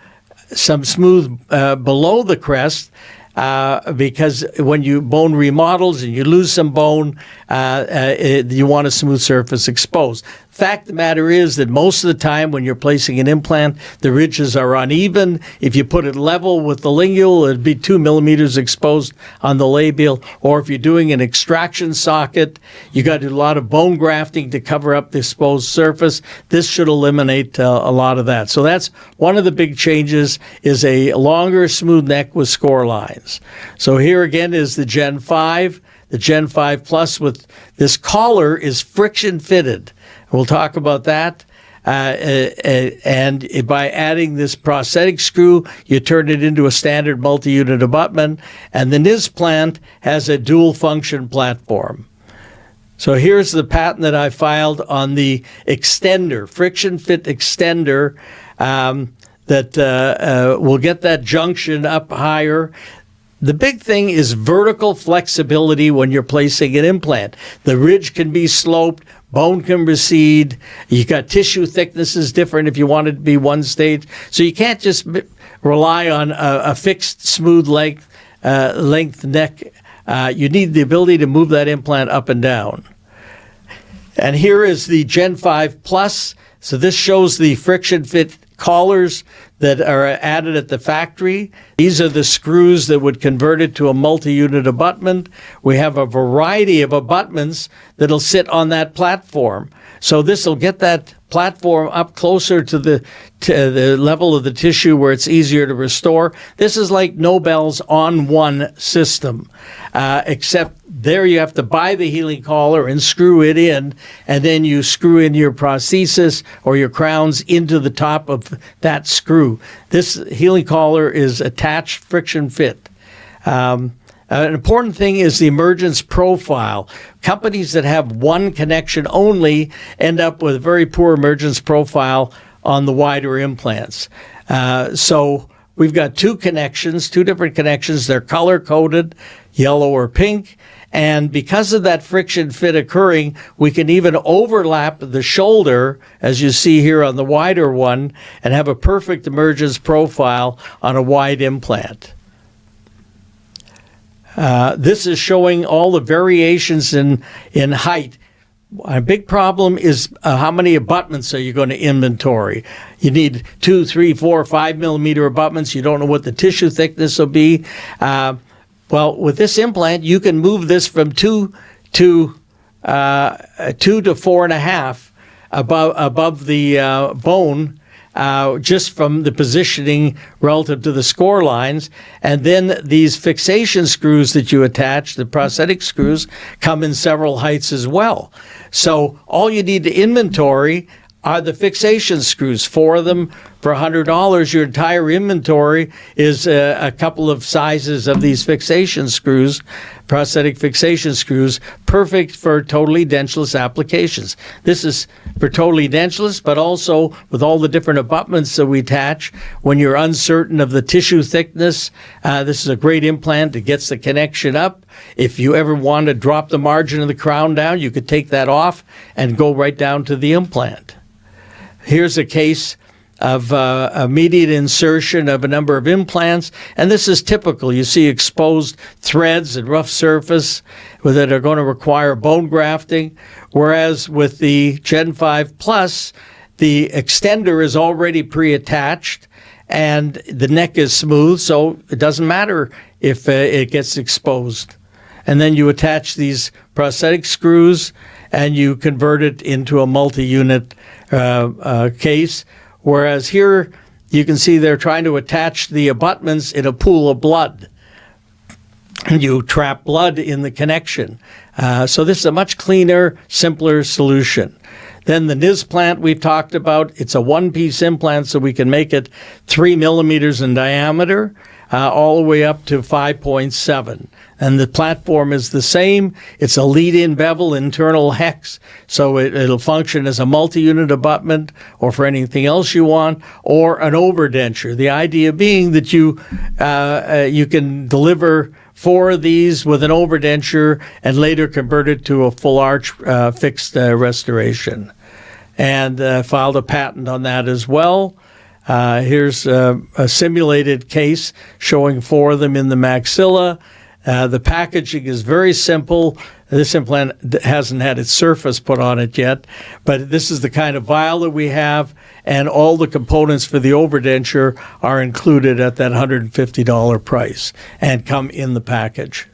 some smooth below the crest, because when you bone remodels and you lose some bone, you want a smooth surface exposed. Fact of the matter is that most of the time when you're placing an implant, the ridges are uneven. If you put it level with the lingual, it'd be 2 millimeters exposed on the labial. Or if you're doing an extraction socket, you got to do a lot of bone grafting to cover up the exposed surface. This should eliminate a lot of that. So that's one of the big changes, is a longer smooth neck with score lines. So here again is the Gen 5. The Gen 5 Plus with this collar is friction fitted. We'll talk about that. And by adding this prosthetic screw, you turn it into a standard multi-unit abutment. And the Nizplant has a dual function platform. So here's the patent that I filed on the extender, friction fit extender, that will get that junction up higher. The big thing is vertical flexibility when you're placing an implant. The ridge can be sloped, bone can recede. You got tissue thicknesses different if you want it to be one stage. So you can't just rely on a fixed smooth length neck. You need the ability to move that implant up and down. And here is the Gen 5 Plus. So this shows the friction fit collars that are added at the factory. These are the screws that would convert it to a multi-unit abutment. We have a variety of abutments that'll sit on that platform. So this will get that platform up closer to the level of the tissue where it's easier to restore. This is like Nobel's on-one system, except there you have to buy the healing collar and screw it in, and then you screw in your prosthesis or your crowns into the top of that screw. This healing collar is attached friction fit. An important thing is the emergence profile. Companies that have one connection only end up with a very poor emergence profile on the wider implants. So we've got two different connections. They're color-coded, yellow or pink. And because of that friction fit occurring, we can even overlap the shoulder, as you see here on the wider one, and have a perfect emergence profile on a wide implant. This is showing all the variations in height. A big problem is how many abutments are you going to inventory? You need 2, 3, 4, 5 millimeter abutments. You don't know what the tissue thickness will be. Well, with this implant, you can move this from 2 to 4.5 above the bone, just from the positioning relative to the score lines. And then these fixation screws that you attach, the prosthetic screws, come in several heights as well. So all you need to inventory are the fixation screws, 4 of them for $100. Your entire inventory is a couple of sizes of these fixation screws, prosthetic fixation screws, perfect for totally edentulous applications. This is for totally edentulous, but also with all the different abutments that we attach. When you're uncertain of the tissue thickness, this is a great implant that gets the connection up. If you ever want to drop the margin of the crown down, you could take that off and go right down to the implant. Here's a case of immediate insertion of a number of implants, and this is typical. You see exposed threads and rough surface that are going to require bone grafting, whereas with the Gen 5 Plus, the extender is already pre-attached and the neck is smooth, so it doesn't matter if it gets exposed. And then you attach these prosthetic screws and you convert it into a multi-unit case. Whereas here you can see they're trying to attach the abutments in a pool of blood. You trap blood in the connection. So this is a much cleaner, simpler solution. Then the Nizplant we've talked about, it's a one-piece implant, so we can make it 3 millimeters in diameter, all the way up to 5.7. And the platform is the same. It's a lead-in bevel internal hex, so it'll function as a multi-unit abutment or for anything else you want, or an overdenture. The idea being that you can deliver 4 of these with an overdenture and later convert it to a full arch fixed restoration. And filed a patent on that as well. Here's a simulated case showing 4 of them in the maxilla. The packaging is very simple. This implant hasn't had its surface put on it yet, but this is the kind of vial that we have, and all the components for the overdenture are included at that $150 price and come in the package.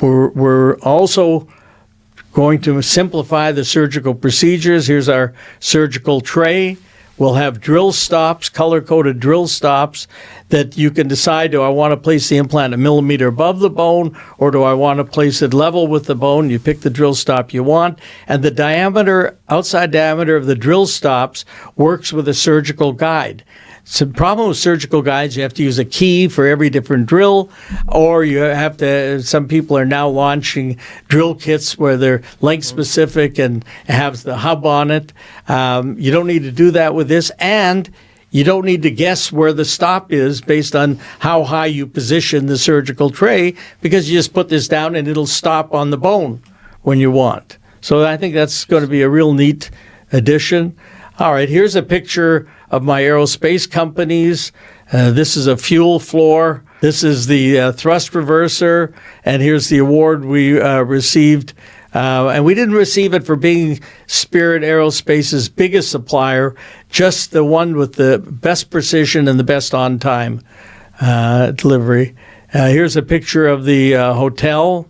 We're also going to simplify the surgical procedures. Here's our surgical tray. We'll have drill stops, color-coded drill stops, that you can decide, do I want to place the implant a millimeter above the bone, or do I want to place it level with the bone? You pick the drill stop you want, and the diameter, outside diameter of the drill stops works with a surgical guide. So the problem with surgical guides, you have to use a key for every different drill, or you have to, some people are now launching drill kits where they're length specific and have the hub on it. You don't need to do that with this, and you don't need to guess where the stop is based on how high you position the surgical tray, because you just put this down and it'll stop on the bone when you want. So I think that's going to be a real neat addition. All right, here's a picture of my aerospace companies. This is a fuel floor. This is the thrust reverser. And here's the award we received. And we didn't receive it for being Spirit Aerospace's biggest supplier, just the one with the best precision and the best on-time delivery. Here's a picture of the hotel.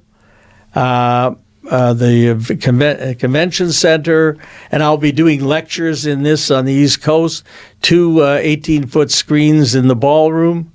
The convention center, and I'll be doing lectures in this on the East Coast, 2 18-foot screens in the ballroom.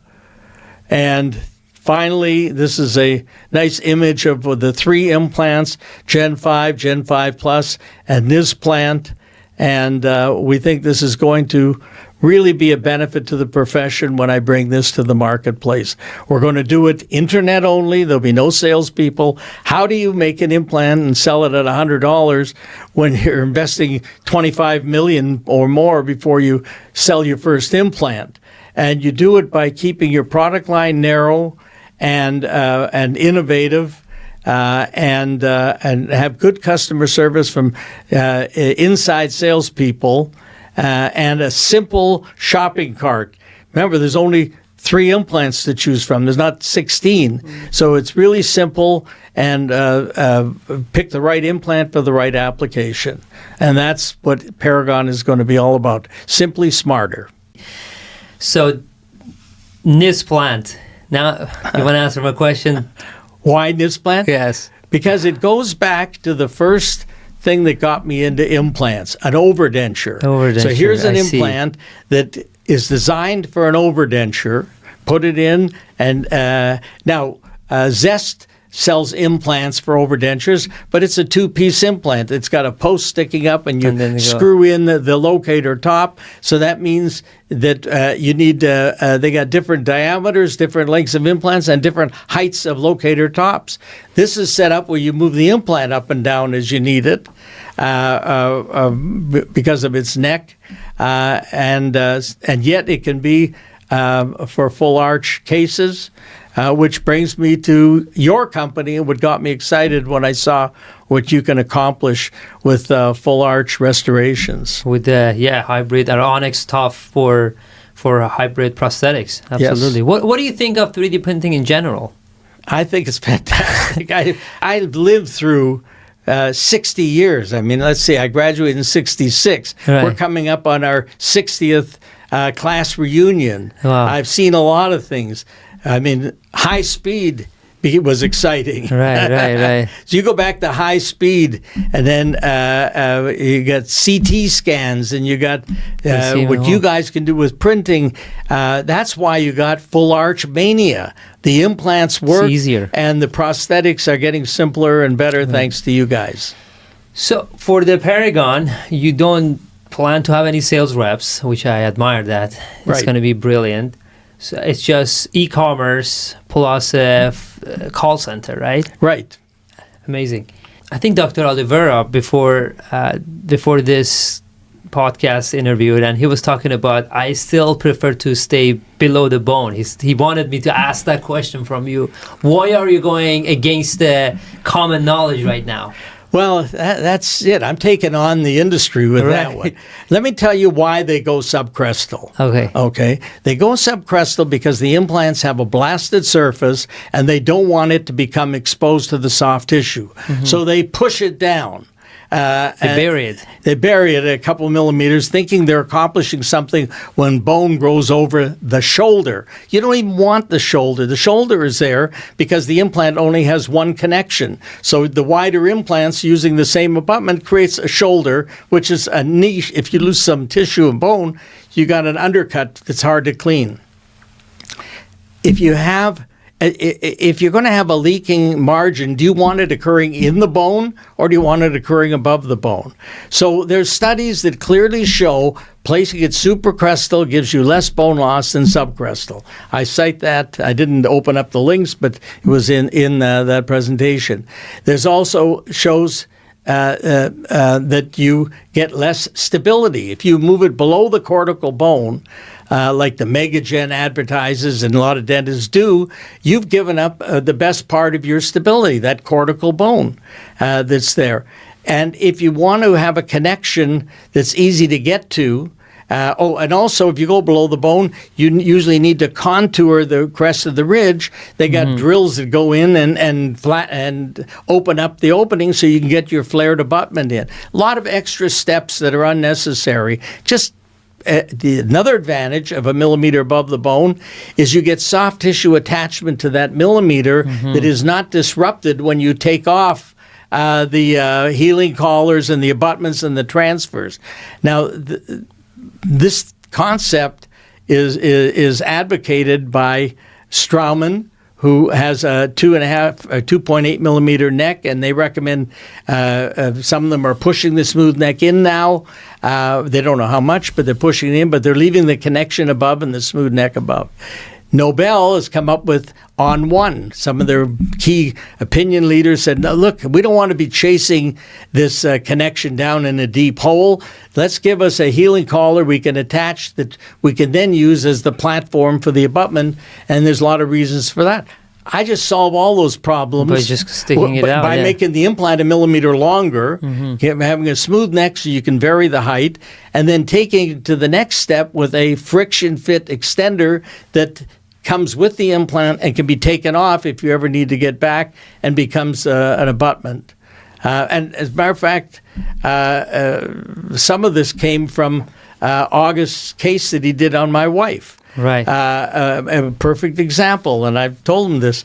And finally, this is a nice image of the 3 implants, Gen 5, Gen 5 Plus, and Nizplant. And we think this is going to really be a benefit to the profession when I bring this to the marketplace. We're going to do it internet only. There'll be no salespeople. How do you make an implant and sell it at $100 when you're investing $25 million or more before you sell your first implant? And you do it by keeping your product line narrow and innovative. And have good customer service from inside salespeople, and a simple shopping cart. Remember, there's only 3 implants to choose from. There's not 16. So it's really simple, and pick the right implant for the right application. And that's what Paragon is going to be all about. Simply smarter. So, Nizplant. Now, you want to answer my question? Why Nizplant? Yes. Because it goes back to the first thing that got me into implants, an overdenture. So here's an implant that is designed for an overdenture. Put it in, and now Zest sells implants for overdentures, but it's a 2-piece implant. It's got a post sticking up, and you screw in the locator top. So that means that you need, they got different diameters, different lengths of implants, and different heights of locator tops. This is set up where you move the implant up and down as you need it because of its neck, and yet it can be for full arch cases. Which brings me to your company, and what got me excited when I saw what you can accomplish with full arch restorations. With the hybrid Onyx Tough for hybrid prosthetics. Absolutely. Yes. What do you think of 3D printing in general? I think it's fantastic. I lived through 60 years. I mean, let's see, I graduated in 66. Right. We're coming up on our 60th class reunion. Wow. I've seen a lot of things. I mean, high speed was exciting. Right. So you go back to high speed, and then you got CT scans, and you got what you guys can do with printing. That's why you got full arch mania. The implants work, it's easier, and the prosthetics are getting simpler and better thanks to you guys. So for the Paragon, you don't plan to have any sales reps, which I admire that. It's going to be brilliant. So it's just e-commerce plus a call center, right? Right. Amazing. I think Dr. Oliveira, before this podcast interviewed, and he was talking about, I still prefer to stay below the bone. He wanted me to ask that question from you. Why are you going against the common knowledge right now? Well, that's it. I'm taking on the industry with that one. Let me tell you why they go subcrestal. Okay. They go subcrestal because the implants have a blasted surface and they don't want it to become exposed to the soft tissue. Mm-hmm. So they push it down. They bury it. They bury it a couple millimeters, thinking they're accomplishing something when bone grows over the shoulder. You don't even want the shoulder. The shoulder is there because the implant only has one connection. So the wider implants using the same abutment creates a shoulder, which is a niche. If you lose some tissue and bone, you got an undercut that's hard to clean. If you're going to have a leaking margin, do you want it occurring in the bone or do you want it occurring above the bone? So there's studies that clearly show placing it supracrestal gives you less bone loss than subcrestal. I cite that. I didn't open up the links, but it was in that presentation. There's also shows that you get less stability. If you move it below the cortical bone, like the Megagen advertises and a lot of dentists do, you've given up the best part of your stability, that cortical bone that's there. And if you want to have a connection that's easy to get to, and also if you go below the bone, you usually need to contour the crest of the ridge. They got drills that go in and flat and open up the opening so you can get your flared abutment in. A lot of extra steps that are unnecessary. Just another advantage of a millimeter above the bone is you get soft tissue attachment to that millimeter that is not disrupted when you take off the healing collars and the abutments and the transfers. Now, this concept is advocated by Straumann, who has a 2.8 millimeter neck, and they recommend some of them are pushing the smooth neck in now. They don't know how much, but they're pushing it in, but they're leaving the connection above and the smooth neck above. Nobel has come up with On One. Some of their key opinion leaders said, no, look, we don't want to be chasing this connection down in a deep hole. Let's give us a healing collar we can attach that we can then use as the platform for the abutment. And there's a lot of reasons for that. I just solve all those problems by just sticking it out. By making the implant a millimeter longer, having a smooth neck so you can vary the height, and then taking it to the next step with a friction fit extender that comes with the implant and can be taken off if you ever need to get back and becomes an abutment. And as a matter of fact, some of this came from August's case that he did on my wife. Right. A perfect example, and I've told him this.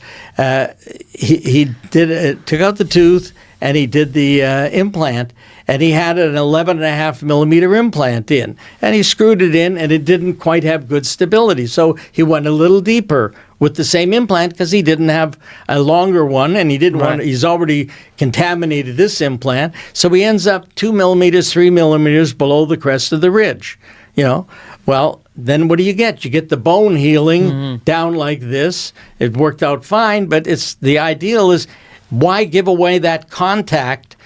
He took out the tooth and he did the implant, and he had an 11.5 millimeter implant in, and he screwed it in, and it didn't quite have good stability. So he went a little deeper with the same implant because he didn't have a longer one, and he didn't want. He's already contaminated this implant, so he ends up 2 millimeters, 3 millimeters below the crest of the ridge. Well, then what do you get? You get the bone healing down like this. It worked out fine, but the ideal is why give away that contact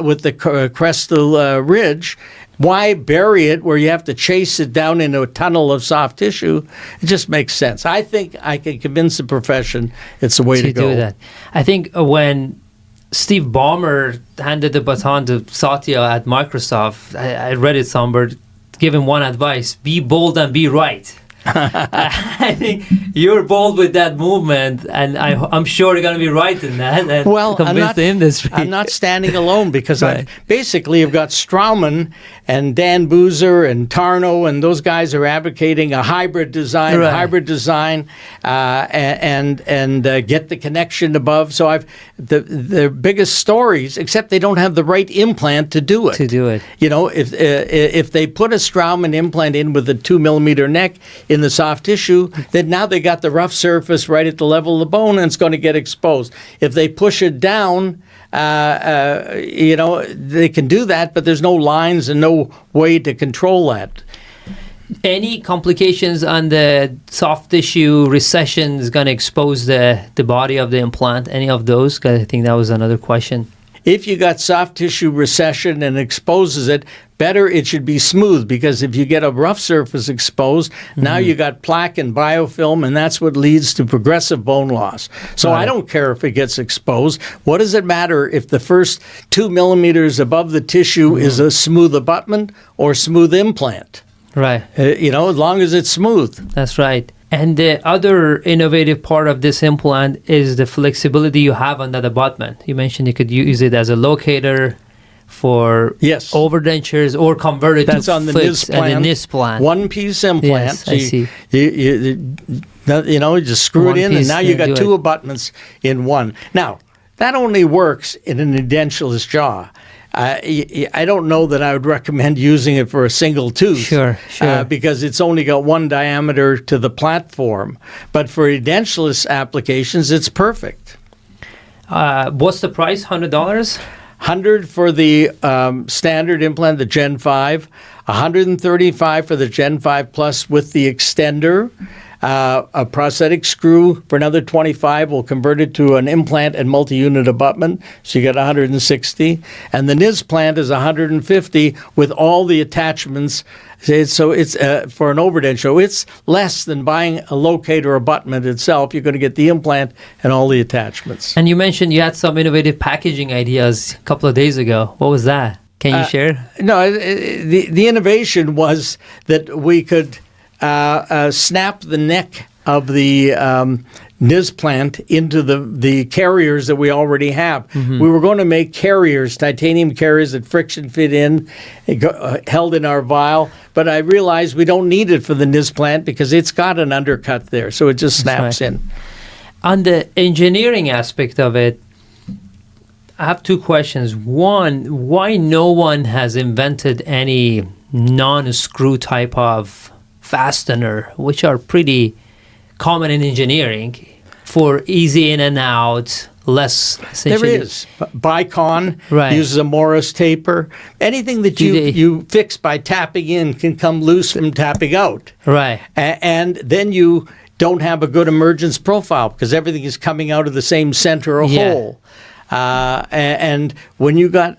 with the crestal ridge? Why bury it where you have to chase it down into a tunnel of soft tissue? It just makes sense. I think I can convince the profession it's the way to go. Do that. I think when Steve Ballmer handed the baton to Satya at Microsoft, I read it somewhere. Give him one advice: be bold and be right. I think you're bold with that movement, and I'm sure you're going to be right in that. And convince the industry. I'm not standing alone because Right. I've got Straumann and Dan Boozer and Tarno, and those guys are advocating a hybrid design, and get the connection above. So the biggest stories, except they don't have the right implant to do it. You know, if they put a Straumann implant in with a 2 millimeter neck in the soft tissue, then now they got the rough surface right at the level of the bone, and it's going to get exposed. If they push it down, you know, they can do that, but there's no lines and no way to control that. Any complications on the soft tissue recession is going to expose the body of the implant? Any of those? 'Cause I think that was another question. If you got soft tissue recession and exposes it, better it should be smooth, because if you get a rough surface exposed, now you got plaque and biofilm, and that's what leads to progressive bone loss. So I don't care if it gets exposed. What does it matter if the first 2 millimeters above the tissue is a smooth abutment or smooth implant? Right. You know, as long as it's smooth. That's right. And the other innovative part of this implant is the flexibility you have on that abutment. You mentioned you could use it as a locator for overdentures or convert it That's to on the fix and the Nizplant. One-piece implant. Yes, I see. You know, you just screw it in, and now you got two abutments in one. Now, that only works in an edentulous jaw. I don't know that I would recommend using it for a single tooth. Sure. Because it's only got one diameter to the platform. But for edentulous applications, it's perfect. What's the price? $100? $100 for the standard implant, the Gen 5. $135 for the Gen 5 Plus with the extender. A prosthetic screw for another $25 will convert it to an implant and multi-unit abutment, so you get $160. And the Nizplant is $150 with all the attachments. So it's for an overdenture. It's less than buying a locator abutment itself. You're going to get the implant and all the attachments. And you mentioned you had some innovative packaging ideas a couple of days ago. What was that? Can you share? No, the innovation was that we could snap the neck of the Nizplant into the carriers that we already have. Mm-hmm. We were going to make carriers, titanium carriers that friction fit in, held in our vial, but I realized we don't need it for the Nizplant because it's got an undercut there, so it just snaps in. On the engineering aspect of it, I have two questions. One, why no one has invented any non-screw type of fastener, which are pretty common in engineering, for easy in and out, less essentially. There is. Bicon uses a Morris taper. Anything that you fix by tapping in can come loose from tapping out. Right. And then you don't have a good emergence profile because everything is coming out of the same center or hole. And when you got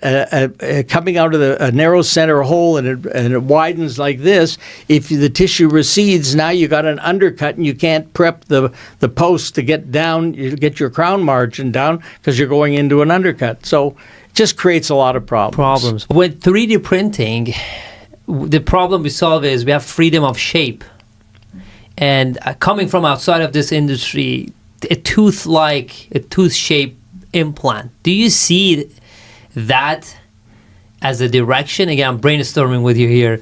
coming out of a narrow center hole and it widens like this, if the tissue recedes, now you got an undercut and you can't prep the post to get down, you get your crown margin down because you're going into an undercut. So it just creates a lot of problems. With 3D printing, the problem we solve is we have freedom of shape. And coming from outside of this industry, a tooth-shaped implant. Do you see that as a direction? Again, I'm brainstorming with you here.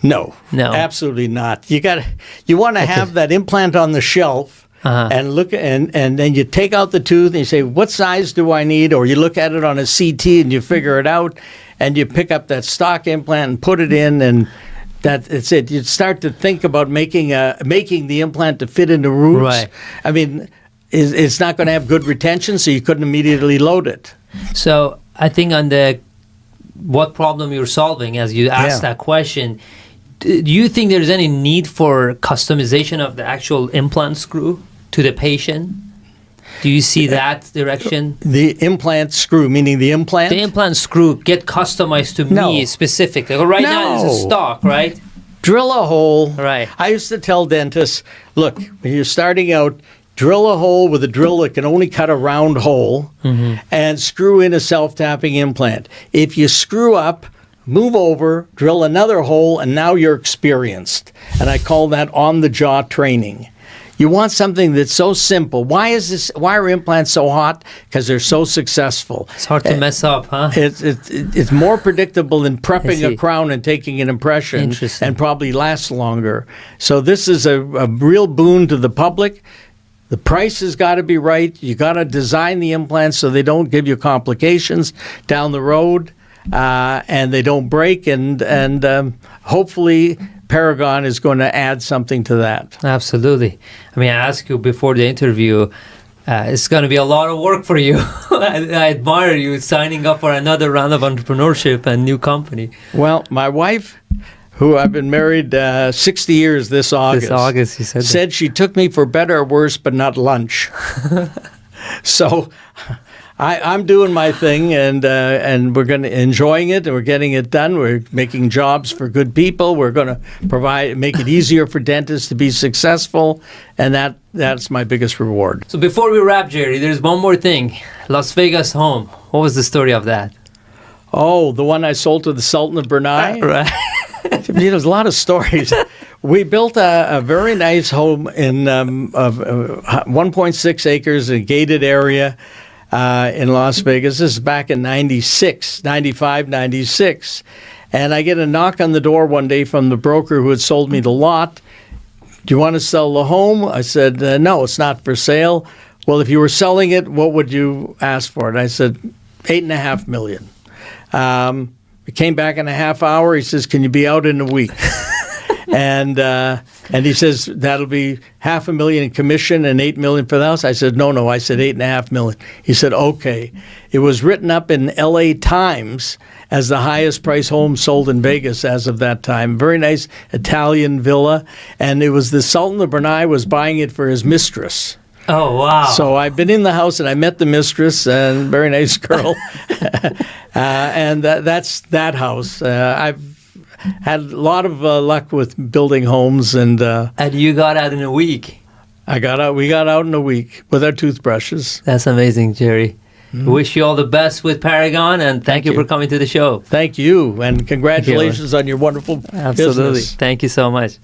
No, absolutely not. You want to have that implant on the shelf and look, and then you take out the tooth and you say, what size do I need? Or you look at it on a CT and you figure it out, and you pick up that stock implant and put it in, and that's it. You start to think about making the implant to fit into roots. Right. I mean, it's not going to have good retention, so you couldn't immediately load it. So I think on what problem you're solving, as you asked that question, do you think there's any need for customization of the actual implant screw to the patient? Do you see that direction? The implant screw, meaning the implant? The implant screw get customized to me specifically. Right now it's a stock, right? Drill a hole. Right. I used to tell dentists, look, when you're starting out, drill a hole with a drill that can only cut a round hole and screw in a self-tapping implant. If you screw up, move over, drill another hole, and now you're experienced. And I call that on-the-jaw training. You want something that's so simple. Why are implants so hot? Because they're so successful. It's hard to mess up, huh? It's more predictable than prepping a crown and taking an impression, Interesting. and probably lasts longer. So this is a real boon to the public. The price has got to be right. You got to design the implants so they don't give you complications down the road, and they don't break. And hopefully Paragon is going to add something to that. Absolutely. I mean, I asked you before the interview, it's going to be a lot of work for you. I admire you signing up for another round of entrepreneurship and new company. Well, my wife, who I've been married 60 years this August, You said she took me for better or worse, but not lunch. So I'm doing my thing, and we're enjoying it, and we're getting it done. We're making jobs for good people. We're going to make it easier for dentists to be successful, and that's my biggest reward. So before we wrap, Jerry, there's one more thing. Las Vegas home. What was the story of that? Oh, the one I sold to the Sultan of Brunei? Right. There's a lot of stories. We built a very nice home in 1.6 acres, a gated area in Las Vegas. This is back in 95, 96. And I get a knock on the door one day from the broker who had sold me the lot. Do you want to sell the home? I said, no, it's not for sale. Well, if you were selling it, what would you ask for it? I said, $8.5 million. He came back in a half hour. He says, can you be out in a week? And he says, that'll be $500,000 in commission and $8 million for the house. I said, no. I said $8.5 million. He said, okay. It was written up in L.A. Times as the highest price home sold in Vegas as of that time. Very nice Italian villa. And it was the Sultan of Brunei was buying it for his mistress. Oh, wow. So I've been in the house, and I met the mistress, and very nice girl. And that's that house. I've had a lot of luck with building homes, and you got out in a week. We got out in a week with our toothbrushes. That's amazing, Jerry. Wish you all the best with Paragon, and thank you for coming to the show. Thank you, and congratulations on your wonderful Absolutely. business. Thank you so much.